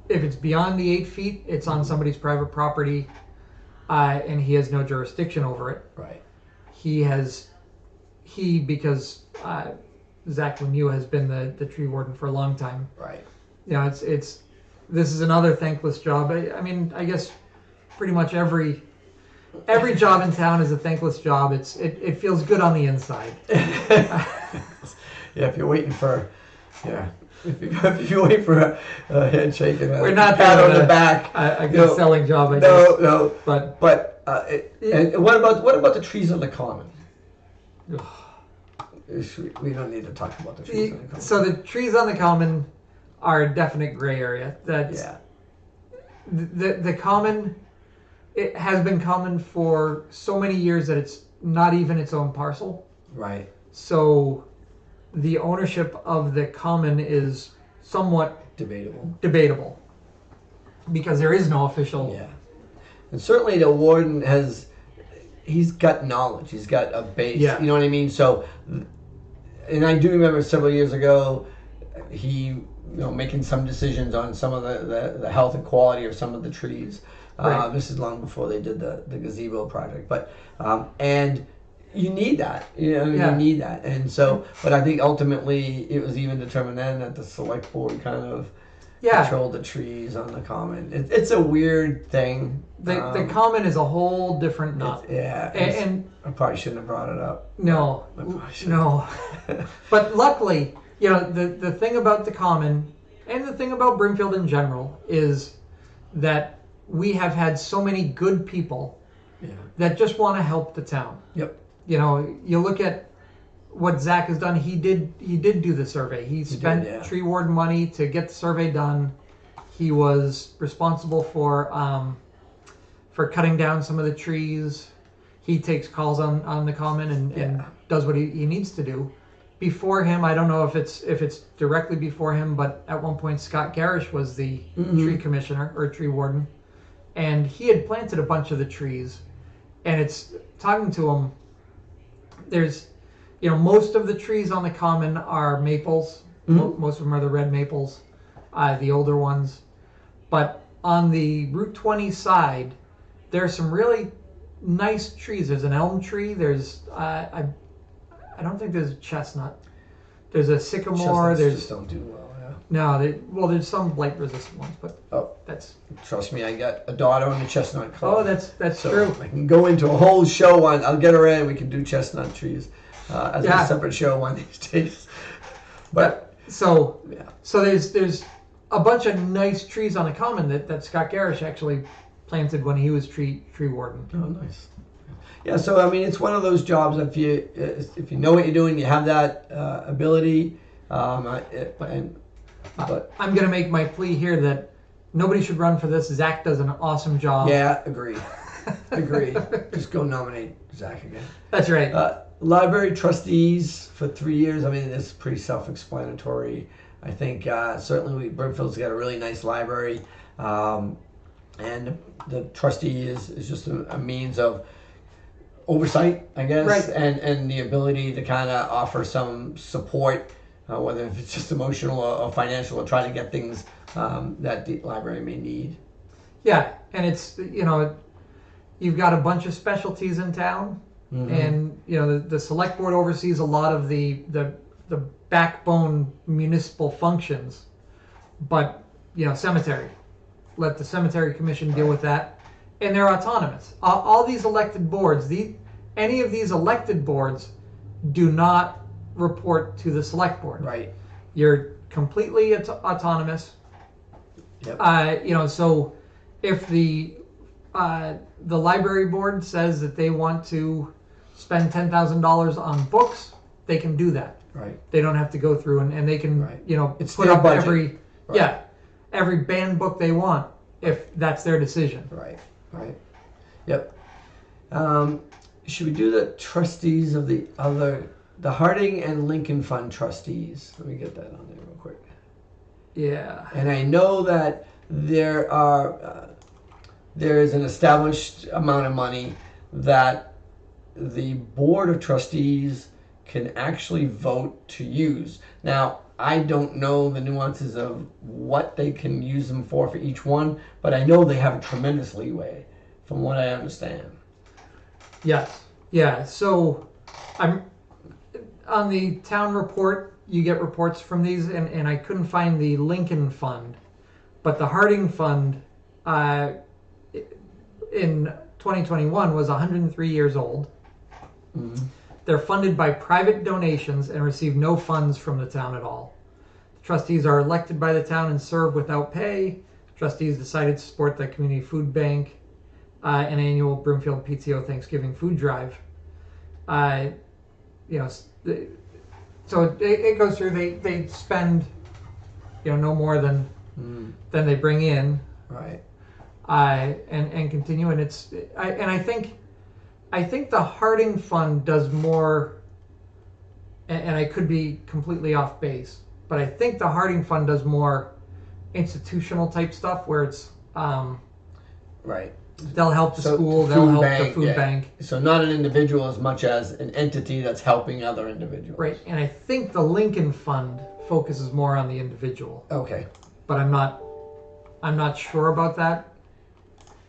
if it's beyond the 8 feet, it's on somebody's private property, and he has no jurisdiction over it. Right. Because Zach Lemieux has been the tree warden for a long time. Right. This is another thankless job. I guess pretty much every job in town is a thankless job. It feels good on the inside. If you're waiting for, if you're waiting for a handshake and we're not pat on the back, a good selling job. I guess. No. But and what about the trees on the common? We don't need to talk about the trees on the common. So the trees on the common are a definite gray area. The common, it has been common for so many years that it's not even its own parcel. Right. So the ownership of the common is somewhat debatable because there is no official. Yeah. And certainly the warden he's got knowledge. He's got a base. Yeah. You know what I mean? So, and I do remember several years ago, he making some decisions on some of the health and quality of some of the trees. Right. This is long before they did the gazebo project, but and you need that. You need that, and so. But I think ultimately it was even determined then that the select board kind of controlled the trees on the common. It's a weird thing. The common is a whole different nut. And I probably shouldn't have brought it up. No. But luckily, you know, the thing about the Common and the thing about Brimfield in general is that we have had so many good people that just want to help the town. Yep. You know, you look at what Zach has done. He did do the survey. He spent tree warden money to get the survey done. He was responsible for cutting down some of the trees. He takes calls on the Common and does what he needs to do. Before him, I don't know if it's directly before him, but at one point Scott Garish was the tree commissioner or tree warden, and he had planted a bunch of the trees. And it's talking to him. There's, you know, most of the trees on the Common are maples. Most of them are the red maples, the older ones. But on the Route 20 side, there's some really nice trees. There's an elm tree. There's I don't think there's a chestnut. There's a sycamore. Chestnuts just don't do well. No, there's some blight resistant ones, but that's. Trust me, I got a daughter on the chestnut club. Oh, that's so true. I can go into a whole show on. I'll get her in. We can do chestnut trees as a separate show one of these days. But so there's a bunch of nice trees on the Common that Scott Garish actually planted when he was tree warden. Oh, nice. Yeah, so I mean, it's one of those jobs. If you know what you're doing, you have that ability. But I'm going to make my plea here that nobody should run for this. Zach does an awesome job. Yeah, agree. Just go nominate Zach again. That's right. Library trustees for 3 years. I mean, it's pretty self-explanatory. I think certainly Brimfield's got a really nice library, and the trustee is just a means of oversight, I guess, right. and the ability to kind of offer some support. Whether if it's just emotional or financial, or try to get things that the library may need. Yeah, and it's, you know, you've got a bunch of specialties in town, and you know the select board oversees a lot of the backbone municipal functions, but you know, cemetery, let the cemetery commission deal with that, and they're autonomous. All these elected boards, any of these elected boards, do not report to the select board. Right. You're completely autonomous. Yep. You know, so if the library board says that they want to spend $10,000 on books, they can do that. Right. They don't have to go through and they can, you know, it's put their up budget. every banned book they want if that's their decision. Right. Yep. Should we do the trustees of the Harding and Lincoln Fund trustees? Let me get that on there real quick. Yeah. And I know that there is an established amount of money that the board of trustees can actually vote to use. Now, I don't know the nuances of what they can use them for each one, but I know they have a tremendous leeway, from what I understand. Yes. Yeah. So, I'm on the town report. You get reports from these, and I couldn't find the Lincoln Fund, but the Harding Fund in 2021 was 103 years old. Mm-hmm. They're funded by private donations and receive no funds from the town at all. The trustees are elected by the town and serve without pay. Trustees decided to support the community food bank, an annual Brimfield PTO Thanksgiving food drive. You know, so it goes through. They spend, you know, no more than they bring in. Right. And continue, and I think the Harding Fund does more, and I could be completely off base, but I think the Harding Fund does more institutional type stuff where it's right. They'll help the school, they'll help the food bank. So not an individual as much as an entity that's helping other individuals. Right, and I think the Lincoln Fund focuses more on the individual. Okay. But I'm not sure about that.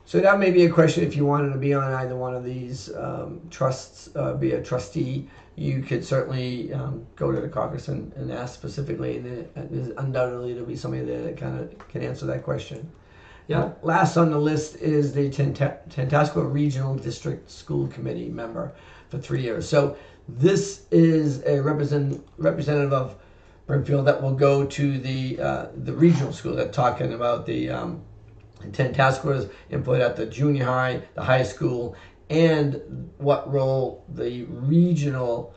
So that may be a question if you wanted to be on either one of these trusts, be a trustee. You could certainly go to the caucus and ask specifically, and there's undoubtedly there'll be somebody there that kind of can answer that question. Yeah. Last on the list is the Tantasco Regional District School Committee member for 3 years. So this is a representative of Brimfield that will go to the regional school. They're talking about the Tantascora's input at the junior high, the high school, and what role the regional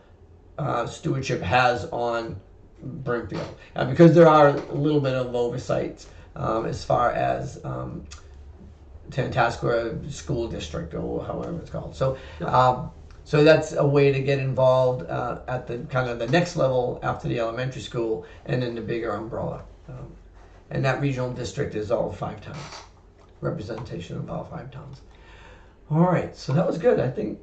stewardship has on Brimfield. Because there are a little bit of oversight as far as Tantascora School District, or however it's called. So, so that's a way to get involved at the kind of the next level after the elementary school, and then the bigger umbrella. And that regional district is all 5 towns, representation of all 5 towns. All right, so that was good. I think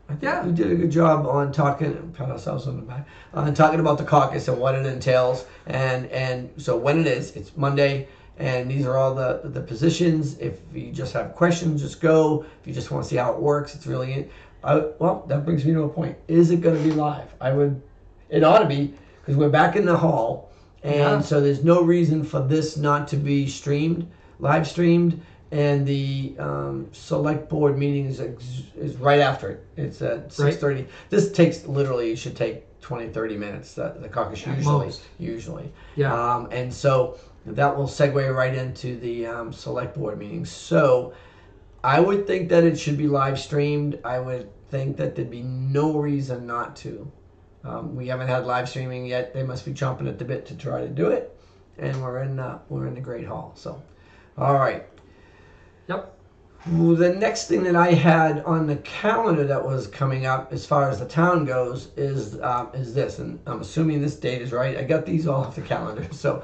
we did a good job on talking. Pat ourselves on the back on talking about the caucus and what it entails, and so when it is, it's Monday. And these are all the positions. If you just have questions, just go. If you just want to see how it works, it's really well, that brings me to a point. Is it going to be live? It ought to be, because we're back in the hall, and so there's no reason for this not to be live streamed, and the select board meeting is right after it. It's at 6:30. Right. This should take 20-30 minutes. The caucus usually. Yeah. And so that will segue right into the select board meeting. So I would think that it should be live streamed. I would think that there'd be no reason not to. We haven't had live streaming yet. They must be chomping at the bit to try to do it. And we're in the Great Hall. So, all right. Yep. Well, the next thing that I had on the calendar that was coming up, as far as the town goes, is this, and I'm assuming this date is right. I got these all off the calendar. So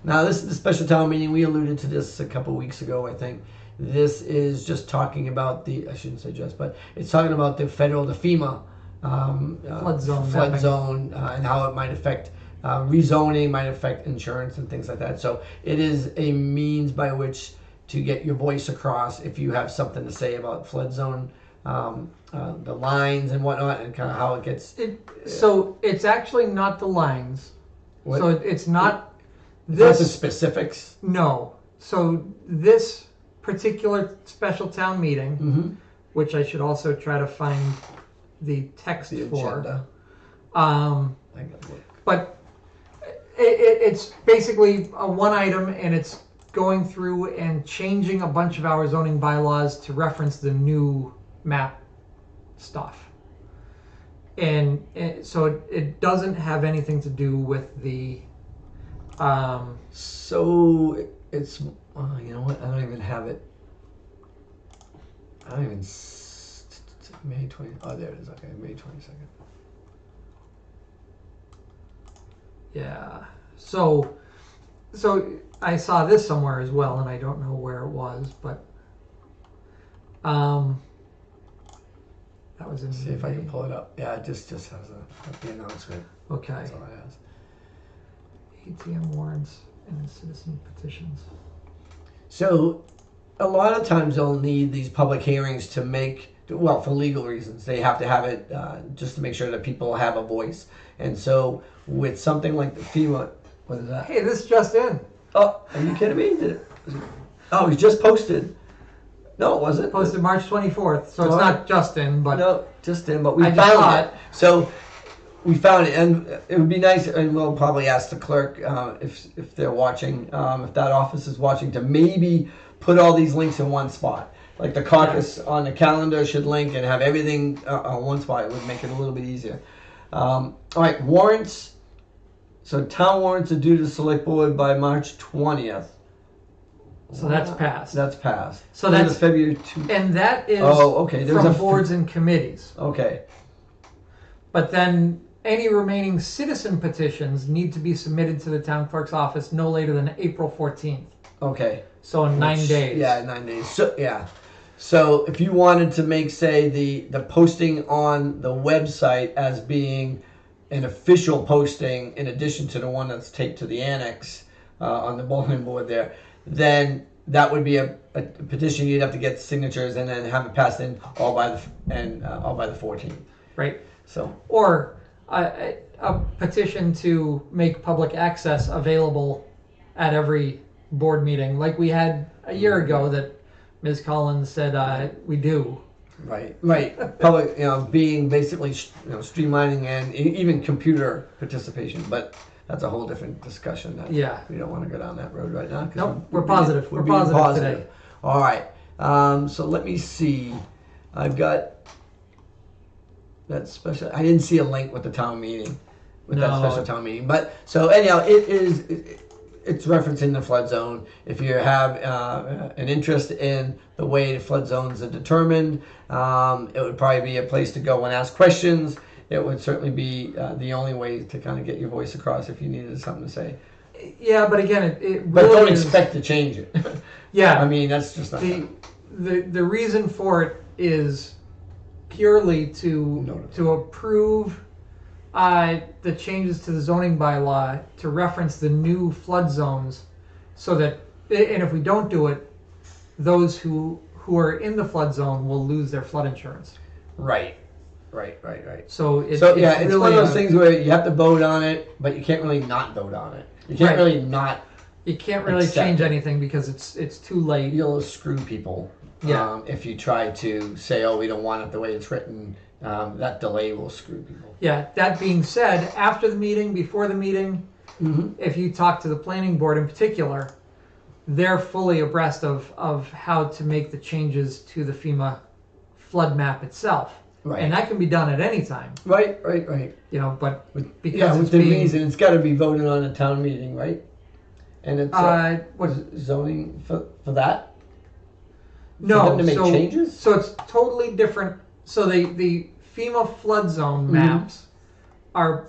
now this is the special town meeting. We alluded to this a couple weeks ago, I think. This is just talking about I shouldn't say just, but it's talking about the FEMA flood zone, and how it might affect rezoning, might affect insurance and things like that. So it is a means by which to get your voice across if you have something to say about flood zone, the lines and whatnot, and kind of how it gets. So it's actually not the lines. What? So it's not this. Not the specifics. No. So this particular special town meeting, which I should also try to find the text for. But it's basically a one item, and it's going through and changing a bunch of our zoning bylaws to reference the new map stuff. And so it doesn't have anything to do with the... So it's... you know what? I don't even have it. I don't even... May 20... Oh, there it is. Okay, May 22nd. Yeah. So I saw this somewhere as well, and I don't know where it was, but that was in. See if I can pull it up. Yeah, it just has the announcement. Okay. That's all it has. ATM warrants and citizen petitions. So, a lot of times they'll need these public hearings to make, well, for legal reasons. They have to have it just to make sure that people have a voice. And so, with something like the FEMA, what is that? Hey, this just in. Oh, are you kidding me? It was just posted. No, it wasn't. Posted March 24th, so it's not just in, but... No, just in, but we found it. So, we found it, and it would be nice, and we'll probably ask the clerk if they're watching, if that office is watching, to maybe put all these links in one spot. Like the caucus on the calendar should link and have everything on one spot. It would make it a little bit easier. All right, warrants. So town warrants are due to the select board by March 20th. So that's passed. That's passed. So that's February 2. And that is okay. from boards and committees. Okay. But then any remaining citizen petitions need to be submitted to the town clerk's office no later than April 14th. Okay. So in 9 days. Yeah, 9 days. So yeah. So if you wanted to make, say, the posting on the website as being an official posting in addition to the one that's taped to the annex on the bulletin board there, then that would be a petition. You'd have to get signatures and then have it passed in all by the 14th. Right. So or a petition to make public access available at every board meeting, like we had a year ago that Ms. Collins said we do. Right. Public, being basically, streamlining and even computer participation. But that's a whole different discussion. Yeah. We don't want to go down that road right now. 'Cause Nope, we're positive. We're positive today. All right. So let me see. I've got that special. I didn't see a link with the town meeting, with that special town meeting. But so anyhow, it's referencing the flood zone. If you have an interest in the way the flood zones are determined, it would probably be a place to go and ask questions. It would certainly be the only way to kind of get your voice across if you needed something to say. Yeah, but again, it really But don't is, expect to change it. Yeah. I mean, that's just not the reason for it is purely to approve the changes to the zoning bylaw to reference the new flood zones, so that, and if we don't do it, those who are in the flood zone will lose their flood insurance. Right. So it's really one of those things where you have to vote on it, but you can't really not vote on it. You can't really not. You can't really change anything because it's too late. You'll screw people. Yeah. If you try to say, oh, we don't want it the way it's written, that delay will screw people. Yeah. That being said, after the meeting, before the meeting, if you talk to the planning board in particular, they're fully abreast of how to make the changes to the FEMA flood map itself. Right. And that can be done at any time. Right. You know, but because with it's the being, reason it's got to be voted on a town meeting, right? And it's what zoning for that. no, for them to make changes. So it's totally different. So the FEMA flood zone maps are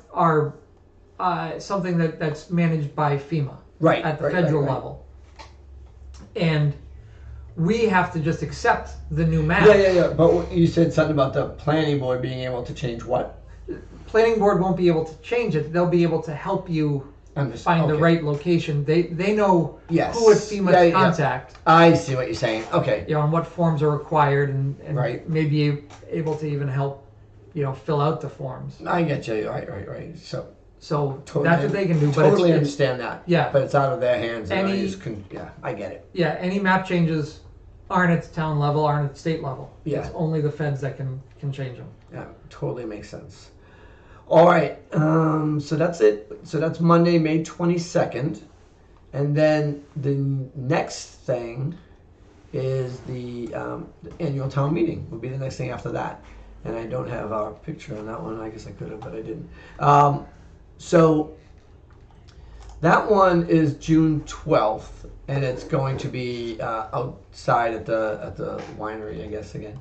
something that's managed by FEMA at the federal level, and we have to just accept the new map. Yeah. But you said something about the planning board being able to change what? Planning board won't be able to change it. They'll be able to help you find the right location. They know who at FEMA to contact. I see what you're saying. Okay. You know, and what forms are required, and maybe able to even help, fill out the forms. I get you. Right. So totally, that's what they can do. But totally understand that. Yeah. But it's out of their hands. And I get it. Yeah. Any map changes aren't at the town level, aren't at the state level. Yeah. It's only the feds that can change them. Yeah. Totally makes sense. All right. So that's it. So that's Monday, May 22nd. And then the next thing is the annual town meeting will be the next thing after that. And I don't have our picture on that one. I guess I could have, but I didn't. So that one is June 12th, and it's going to be outside at the winery, I guess, again.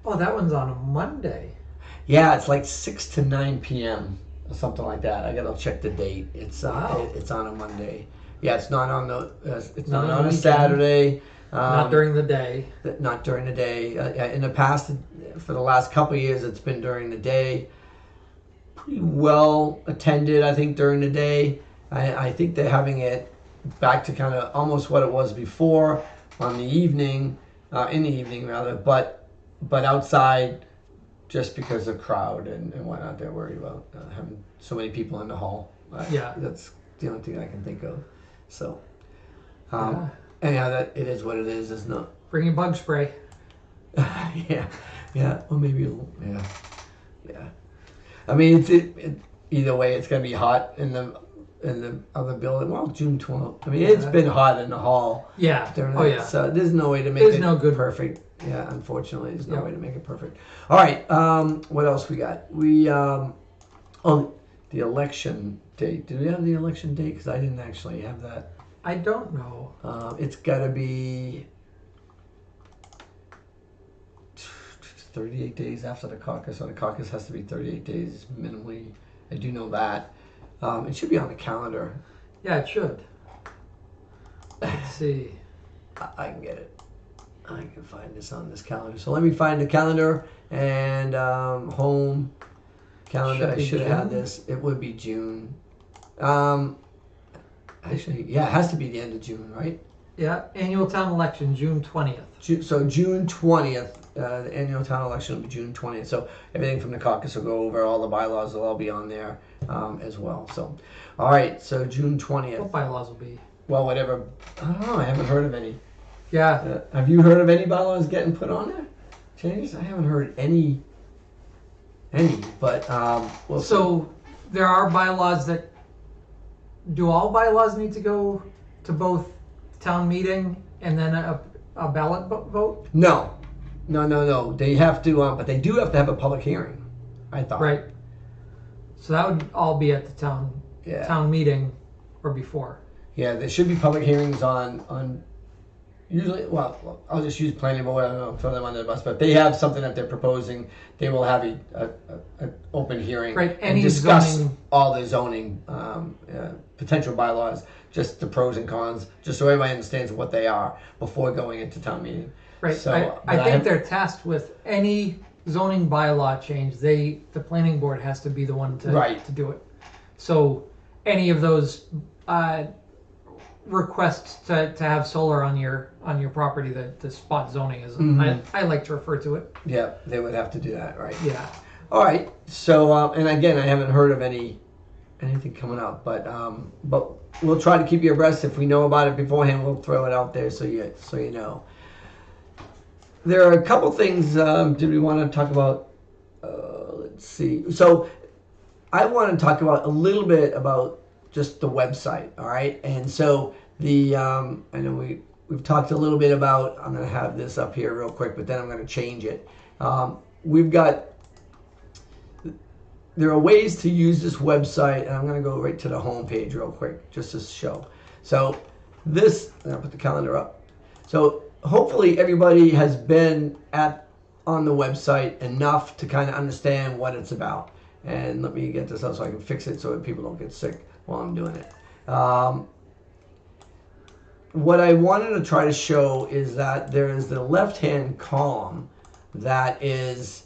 Oh, that one's on a Monday. Yeah, it's like 6 to 9 p.m. or something like that. I gotta check the date. It's it's on a Monday. Yeah, it's not on not on a Saturday. Not during the day. Not during the day. In the past, for the last couple of years, it's been during the day. Pretty well attended, I think, during the day. I think they're having it back to kind of almost what it was before on the evening, in the evening rather, but outside, just because of crowd and whatnot. They're worried about having so many people in the hall. That's the only thing I can think of. So, anyhow, that it is what it is. It's not. Bring your bug spray. Yeah. Or maybe yeah. I mean, either way, it's gonna be hot in the other building. Well, June 12th. I mean, it's been hot in the hall. Yeah. So there's no way to make it perfect. Yeah, unfortunately, there's no way to make it perfect. All right. What else we got? The election date. Do we have the election date? Because I didn't actually have that. I don't know. It's got to be 38 days after the caucus, so the caucus has to be 38 days minimally. I do know that. It should be on the calendar. Yeah, it should. Let's see. I can get it. I can find this on this calendar. So let me find the calendar and home calendar. I should have had this. It would be June. Actually, yeah, it has to be the end of June, right? Yeah, annual town election, June 20th. So June 20th, the annual town election will be June 20th. So everything from the caucus will go over. All the bylaws will all be on there as well. So, all right, so June 20th. What bylaws will be? Well, whatever. I don't know. I haven't heard of any. Yeah. Have you heard of any bylaws getting put on there? Changes? I haven't heard any. But so there are bylaws that, do all bylaws need to go to both town meeting and then a ballot vote? No. They have to, but they do have to have a public hearing, I thought. Right. So that would all be at the town meeting or before. Yeah, there should be public hearings on usually, well, I'll just use planning board, I don't know, throw them under the bus, but they have something that they're proposing, they will have an open hearing. Right, and any discuss zoning. all the zoning, potential bylaws, just the pros and cons, just so everybody understands what they are before going into town meeting. Right, So, I but think have- they're tasked with any zoning bylaw change, the planning board has to be the one Right. to do it. So any of those requests to have solar on your property, the spot zoning is, I like to refer to it. Yeah, they would have to do that, right? Yeah. All right. So, and again, I haven't heard of anything coming up, but we'll try to keep you abreast. If we know about it beforehand, we'll throw it out there so you know. There are a couple things. Did we want to talk about? Let's see. So, I want to talk about a little bit about just the website. All right. And so I know we've talked a little bit about. I'm going to have this up here real quick, but then I'm going to change it. There are ways to use this website, and I'm going to go right to the home page real quick, just to show. So I'm going to put the calendar up. So hopefully everybody has been on the website enough to kind of understand what it's about. And let me get this out so I can fix it so that people don't get sick while I'm doing it. What I wanted to try to show is that there is the left-hand column that is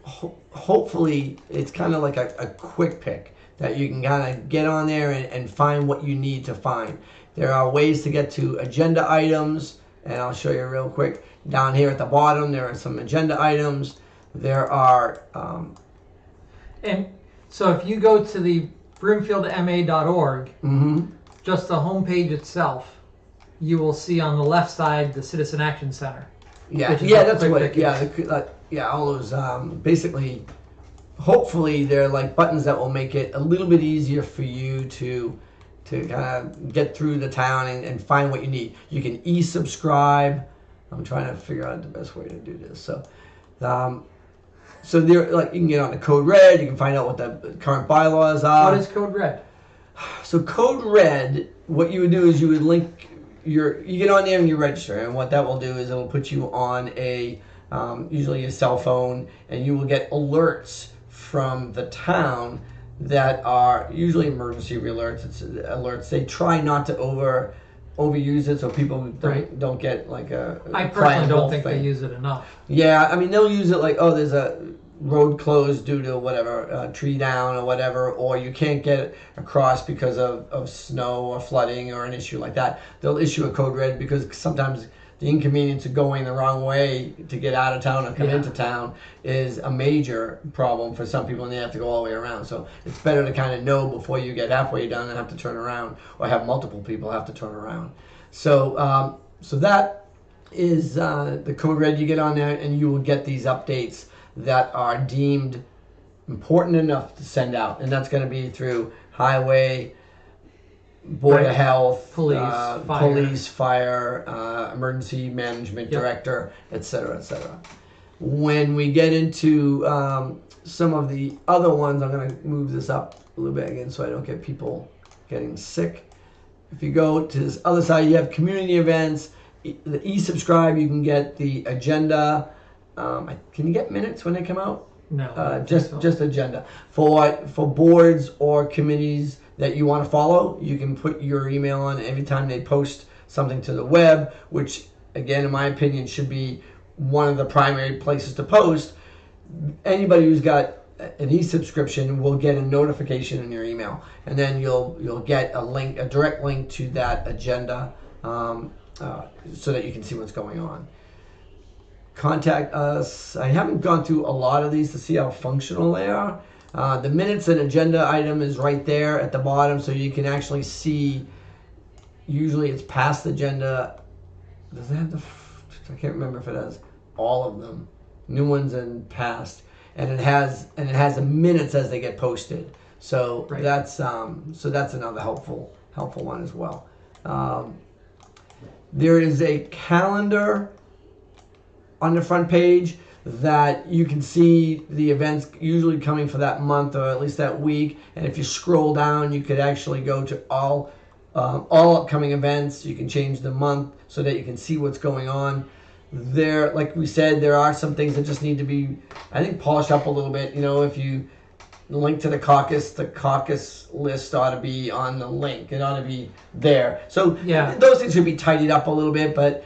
hopefully it's kind of like a quick pick that you can kind of get on there and find what you need to find. There are ways to get to agenda items, and I'll show you real quick. Down here at the bottom, there are some agenda items. There are... And so if you go to the broomfieldma.org, just the homepage itself, you will see on the left side the Citizen Action Center. That's what it, all those, basically, hopefully they're like buttons that will make it a little bit easier for you to kind of get through the town and find what you need. You can e-subscribe. I'm trying to figure out the best way to do this. So there, like, you can get on the Code Red. You can find out what the current bylaws are. What is Code Red? So Code Red, what you would do is you would link you get on there and you register, and what that will do is it will put you on usually a cell phone, and you will get alerts from the town that are usually emergency alerts. It's alerts. They try not to overuse it so people don't get like a I personally don't think they use it enough. Yeah, I mean they'll use it like, oh, there's a road closed due to whatever, tree down or whatever, or you can't get across because of snow or flooding or an issue like that. They'll issue a Code Red because sometimes the inconvenience of going the wrong way to get out of town or come into town is a major problem for some people, and they have to go all the way around. So it's better to kind of know before you get halfway done and have to turn around, or have multiple people have to turn around. So that is the Code Red. You get on there and you will get these updates that are deemed important enough to send out, and that's going to be through highway, Board of Health, police, fire, emergency management director, etc., etc. When we get into some of the other ones, I'm going to move this up a little bit again so I don't get people getting sick. If you go to this other side, you have community events, the e-subscribe, you can get the agenda. Can you get minutes when they come out? No. Just agenda. For boards or committees that you want to follow, you can put your email on every time they post something to the web, which again, in my opinion, should be one of the primary places to post. Anybody who's got an e-subscription will get a notification in your email, and then you'll get a direct link to that agenda, so that you can see what's going on. Contact us. I haven't gone through a lot of these to see how functional they are. The minutes and agenda item is right there at the bottom, so you can actually see. Usually it's past agenda. Does it have I can't remember if it has all of them. New ones and past, and it has the minutes as they get posted. So Right. that's another helpful one as well. There is a calendar on the front page that you can see the events usually coming for that month or at least that week. And if you scroll down, you could actually go to all upcoming events. You can change the month so that you can see what's going on. There, like we said, there are some things that just need to be, I think, polished up a little bit. You know, if you link to the caucus list ought to be on the link. It ought to be there. So Yeah. those things should be tidied up a little bit, but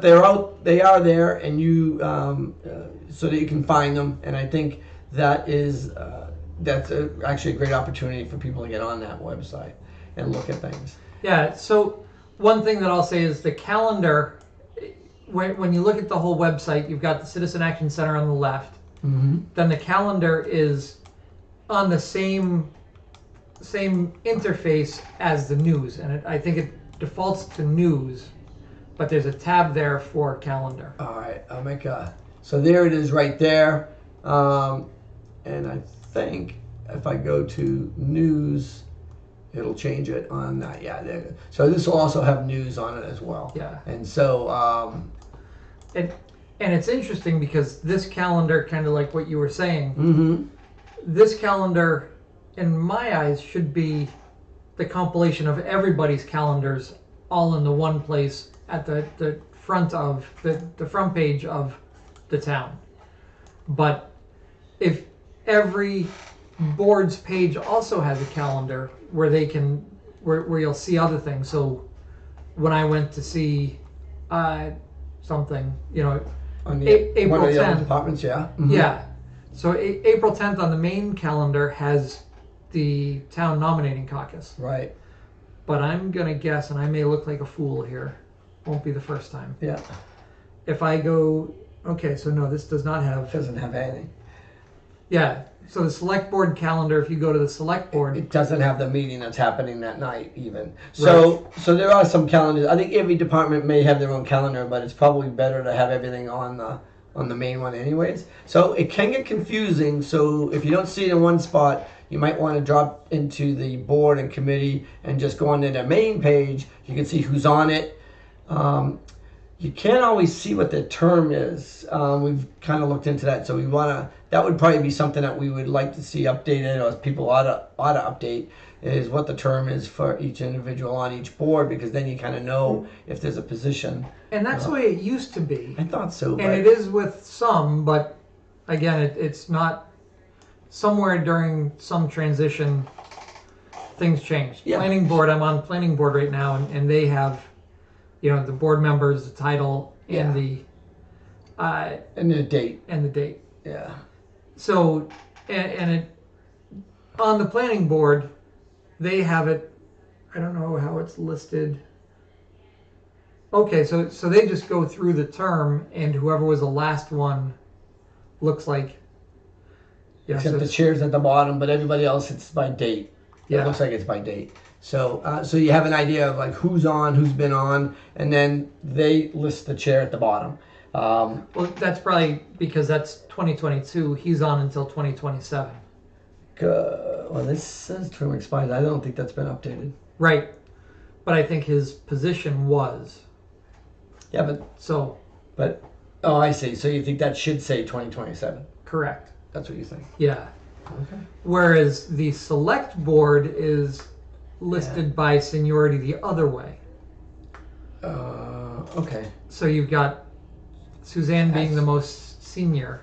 they're out. They are there, and you so that you can find them. And I think that is actually a great opportunity for people to get on that website and look at things. Yeah, so one thing that I'll say is the calendar, when you look at the whole website, you've got the Citizen Action Center on the left. Mm-hmm. Then the calendar is on the same interface as the news, and I think it defaults to news, but there's a tab there for calendar. All right, I'll make a. So there it is right there, and I think if I go to news, it'll change it on that. Yeah, there. So this will also have news on it as well. Yeah. And so. And it's interesting because this calendar, kind of like what you were saying, Mm-hmm. this calendar, in my eyes, should be the compilation of everybody's calendars all in the one place at the front of the front page of the town. But if every board's page also has a calendar where they can where you'll see other things. So when I went to see something, you know, On the April one of the other 10th. departments, yeah. Mm-hmm. Yeah. So April 10th on the main calendar has the town nominating caucus. Right. But I'm going to guess, and I may look like a fool here, won't be the first time. Yeah. If I go, okay, so no, this does not have, Doesn't have anything. yeah. So the select board calendar, if you go to the select board, It doesn't have the meeting that's happening that night even. So there are some calendars. I think every department may have their own calendar, but it's probably better to have everything on the main one anyways. So it can get confusing. So if you don't see it in one spot, you might want to drop into the board and committee and just go onto the main page. You can see who's on it. You can't always see what the term is. We've kind of looked into that, so we want to. That would probably be something that we would like to see updated, or people ought to update, is what the term is for each individual on each board, because then you kind of know if there's a position. and that's the way it used to be. I thought so, but And it is with some, but again, it's not. Somewhere during some transition, things changed. Yeah. Planning board, I'm on planning board right now, and they have, you know, the board members, the title, and Yeah. And the date. the date. Yeah. So, and it on the planning board, they have it. I don't know how it's listed. Okay, so they just go through the term, and whoever was the last one looks like. Yeah, Except so the chair's at the bottom, but everybody else it's by date. Yeah. It looks like it's by date. So so you have an idea of like who's on, who's been on, and then they list the chair at the bottom. well, that's probably because that's 2022. He's on until 2027. Well, this says term expires. I don't think that's been updated. Right, but I think his position was. Yeah, but So oh, I see. So you think that should say 2027? correct. That's what you think. Yeah. Okay. Whereas the select board is listed by seniority the other way. Okay. So you've got Suzanne being Yes. the most senior.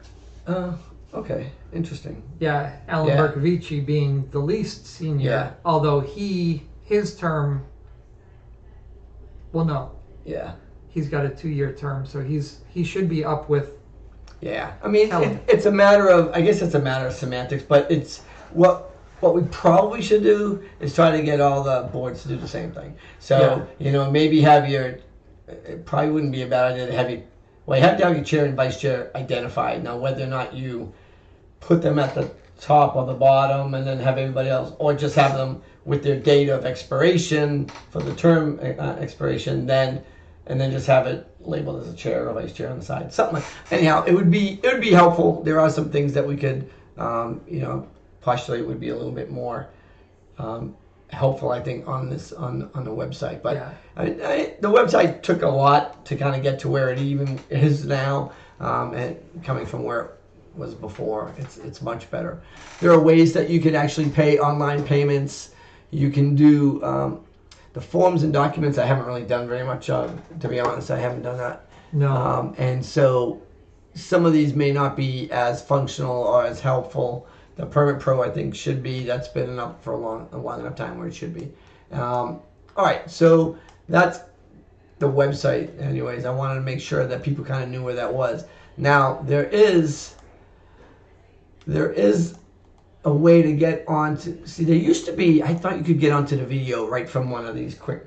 Okay. Interesting. Yeah, Alan Yeah. Bercovici being the least senior. Yeah. Although his term, well, no, Yeah. he's got a 2-year term, so he should be up with. Yeah, I mean, Helen. it's a matter of, I guess it's a matter of semantics, but it's what we probably should do is try to get all the boards to do the same thing. So, you know, maybe have it probably wouldn't be a bad idea to have you have to have your chair and vice chair identified. Now, whether or not you put them at the top or the bottom and then have everybody else, or just have them with their date of expiration for the term expiration, and then just have it labeled as a chair or vice chair on the side. Something like, anyhow, it would be helpful. There are some things that we could, you know, postulate would be a little bit more helpful, I think, on the website. But Yeah. the website took a lot to kind of get to where it even is now, and coming from where it was before, it's much better. There are ways that you can actually pay online payments. You can do the forms and documents. I haven't really done very much of, to be honest. I haven't done that. No. And so some of these may not be as functional or as helpful. The Permit Pro, I think, should be. That's been up for a long enough time where it should be. All right, so that's the website. Anyways, I wanted to make sure that people kind of knew where that was. Now there is a way to get onto. See, there used to be. I thought you could get onto the video right from one of these quick.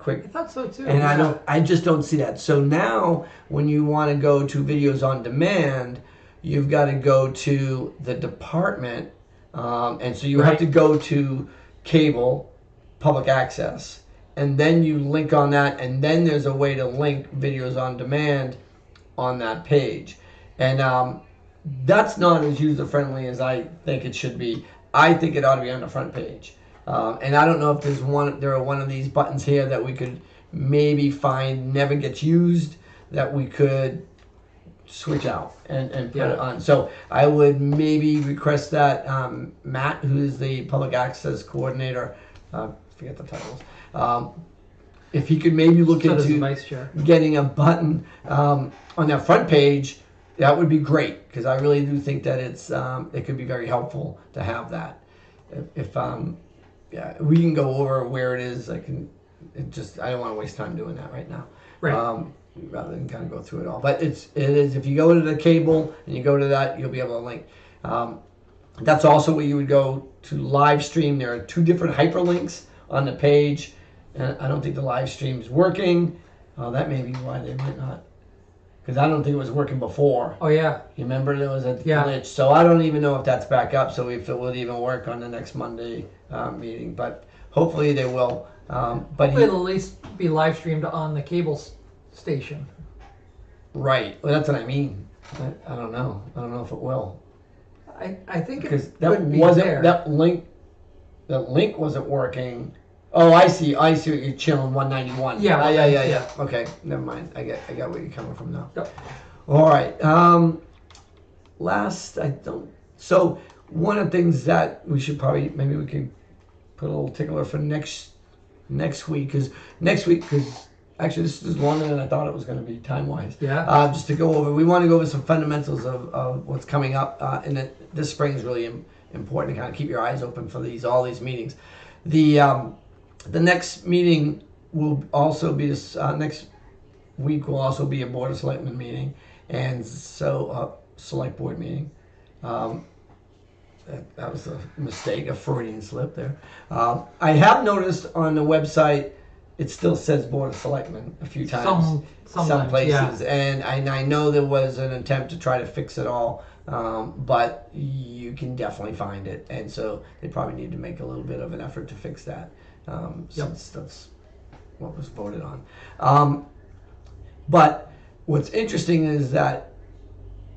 I thought so too. And yeah. I just don't see that. So now, when you want to go to videos on demand, you've got to go to the department, and so you have to go to cable, public access, and then you link on that, and then there's a way to link videos on demand on that page, and that's not as user friendly as I think it should be. I think it ought to be on the front page. And I don't know if there are one of these buttons here that we could maybe find never gets used, that we could switch out and put it on. So I would maybe request that Matt, who is the public access coordinator, forget the titles, if he could maybe look So does the into vice chair. getting a button on that front page. That would be great, because I really do think that it could be very helpful to have that. If yeah, we can go over where it is. I don't want to waste time doing that right now. Right. Rather than kind of go through it all. But it is, if you go to the cable and you go to that, you'll be able to link. That's also where you would go to live stream. There are 2 different hyperlinks on the page. And I don't think the live stream is working. That may be why they might not. Because I don't think it was working before. Oh yeah. You remember there was a glitch. So I don't even know if that's back up. So if it would even work on the next Monday meeting. But hopefully they will. But It'll at least be live streamed on the cable station. Right. Well, that's what I mean. I don't know. I don't know if it will. I think Because it that would be wasn't there. that link. The link wasn't working. Oh, I see what you're chilling 191. Yeah, yeah. Okay, never mind. I got where you're coming from now. Yep. All right. So one of the things that we should probably, maybe we can put a little tickler for next week, because actually this is longer than I thought it was going to be time wise. Yeah. Just to go over, we want to go over some fundamentals of what's coming up, and this spring is really important to kind of keep your eyes open for all these meetings. The next meeting will also be this next week will also be a Board of Selectmen meeting, and so select board meeting. That was a mistake, a Freudian slip there. I have noticed on the website it still says Board of Selectmen a few times. Some places, yeah. and I know there was an attempt to try to fix it all, but you can definitely find it, and so they probably need to make a little bit of an effort to fix that, since that's what was voted on. But what's interesting is that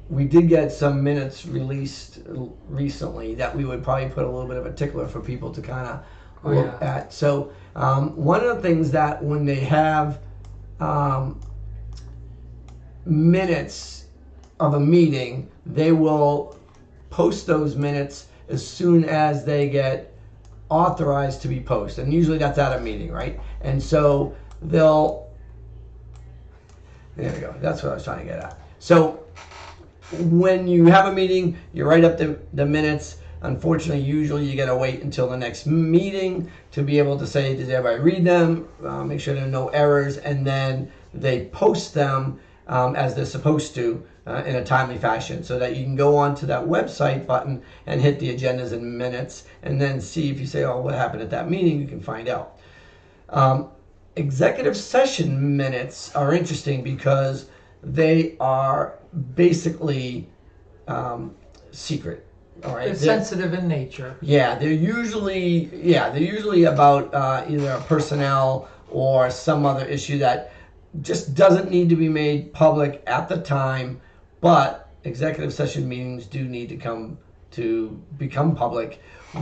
we did get some minutes released recently that we would probably put a little bit of a tickler for people to kind of look at. So one of the things that when they have minutes of a meeting, they will post those minutes as soon as they get authorized to be posted, and usually that's at a meeting, right? And so there we go, that's what I was trying to get at. So when you have a meeting, you write up the minutes. Unfortunately, usually you gotta wait until the next meeting to be able to say, did everybody read them, make sure there are no errors, and then they post them as they're supposed to in a timely fashion, so that you can go on to that website button and hit the agendas and minutes, and then see if you say, oh, what happened at that meeting, you can find out. Executive session minutes are interesting because they are basically secret. All right. They're sensitive in nature. Yeah, they're usually about either personnel or some other issue that just doesn't need to be made public at the time, but executive session meetings do need to come to become public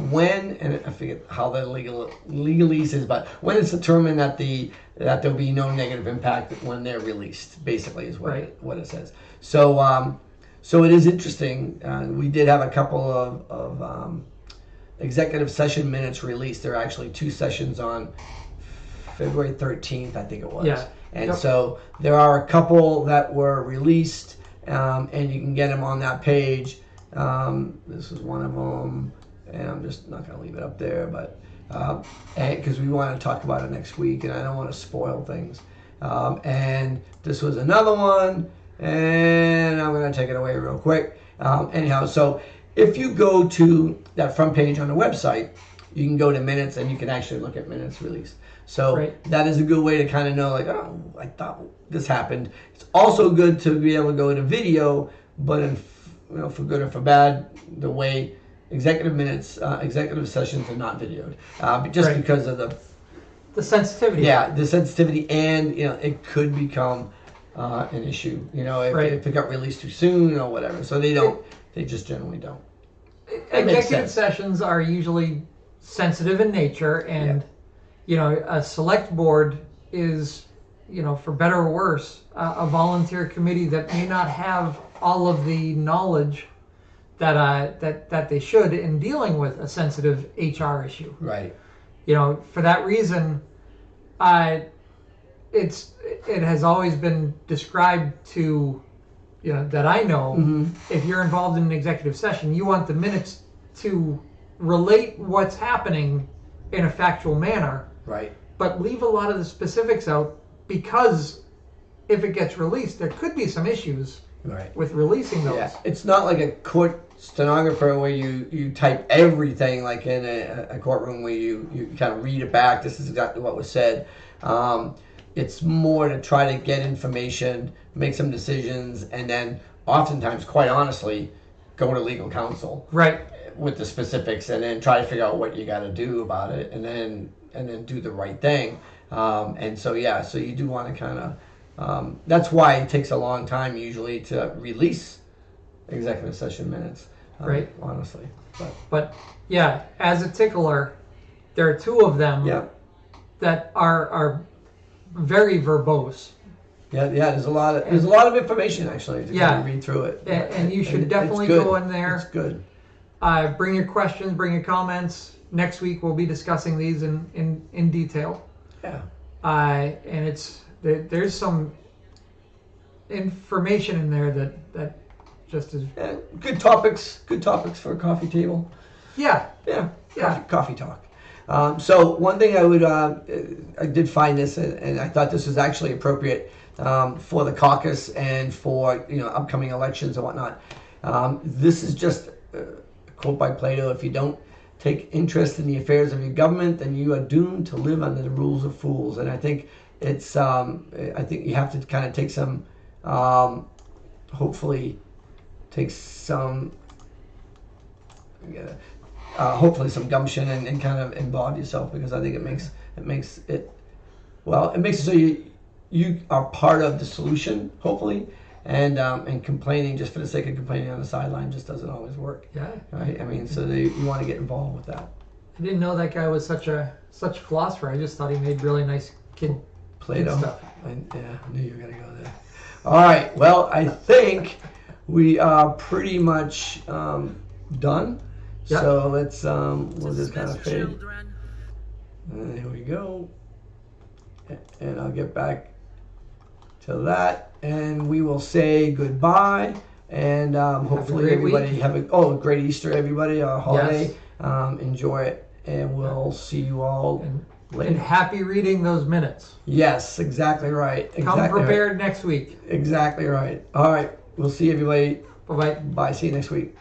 when, and I forget how the legalese is, but when it's determined that there'll be no negative impact when they're released, basically is what it says. So so it is interesting. We did have a couple of executive session minutes released. There are actually 2 sessions on February 13th, I think it was. Yeah. And so there are a couple that were released, and you can get them on that page. This is one of them, and I'm just not going to leave it up there, but because we want to talk about it next week, and I don't want to spoil things. And this was another one, and I'm going to take it away real quick. Anyhow, so if you go to that front page on the website, you can go to minutes, and you can actually look at minutes released. So that is a good way to kind of know, like, oh, I thought this happened. It's also good to be able to go to video, but for good or for bad, the way executive minutes, executive sessions are not videoed, just because of the sensitivity. Yeah, the sensitivity, and it could become an issue. If it got released too soon or whatever. So they don't. They just generally don't. Executive sessions are usually sensitive in nature, and a select board is, for better or worse, a volunteer committee that may not have all of the knowledge that they should in dealing with a sensitive HR issue. Right. For that reason, it has always been described to, that I know, if you're involved in an executive session, you want the minutes to relate what's happening in a factual manner. Right. But leave a lot of the specifics out, because if it gets released, there could be some issues with releasing those. Yeah. It's not like a court stenographer where you type everything, like in a courtroom where you kind of read it back. This is exactly what was said. It's more to try to get information, make some decisions, and then oftentimes, quite honestly, go to legal counsel. Right. With the specifics, and then try to figure out what you got to do about it, and then do the right thing. And so so you do want to kind of. That's why it takes a long time usually to release executive session minutes. Right. Honestly, but yeah, as a tickler, there are 2 of them. That are very verbose. Yeah. There's a lot of information actually to kind of read through it. And you should definitely go in there. It's good. Bring your questions, bring your comments. Next week we'll be discussing these in detail. Yeah. And there's some information in there that just is good topics. Good topics for a coffee table. Yeah. Coffee talk. So one thing I did find this, and I thought this was actually appropriate for the caucus and for upcoming elections and whatnot. This is just a quote by Plato: "If you don't take interest in the affairs of your government, then you are doomed to live under the rules of fools." And I think it's I think you have to kind of take some hopefully some gumption and kind of involve yourself, because I think it makes it so you are part of the solution, hopefully, and complaining just for the sake of complaining on the sideline just doesn't always work. Yeah. Right. I mean, so you want to get involved with that. I didn't know that guy was such a philosopher. I just thought he made really nice kid stuff. I knew you were gonna go there. All right. Well, I think we are pretty much done. Yep. So let's we'll just kind of fade. And there we go. And I'll get back to that, and we will say goodbye. And hopefully everybody have a great Easter, everybody, holiday. Yes. Enjoy it, and we'll see you all later. And happy reading those minutes. Yes, exactly right. Come prepared next week. Exactly right. All right. We'll see everybody. Bye-bye. Bye. See you next week.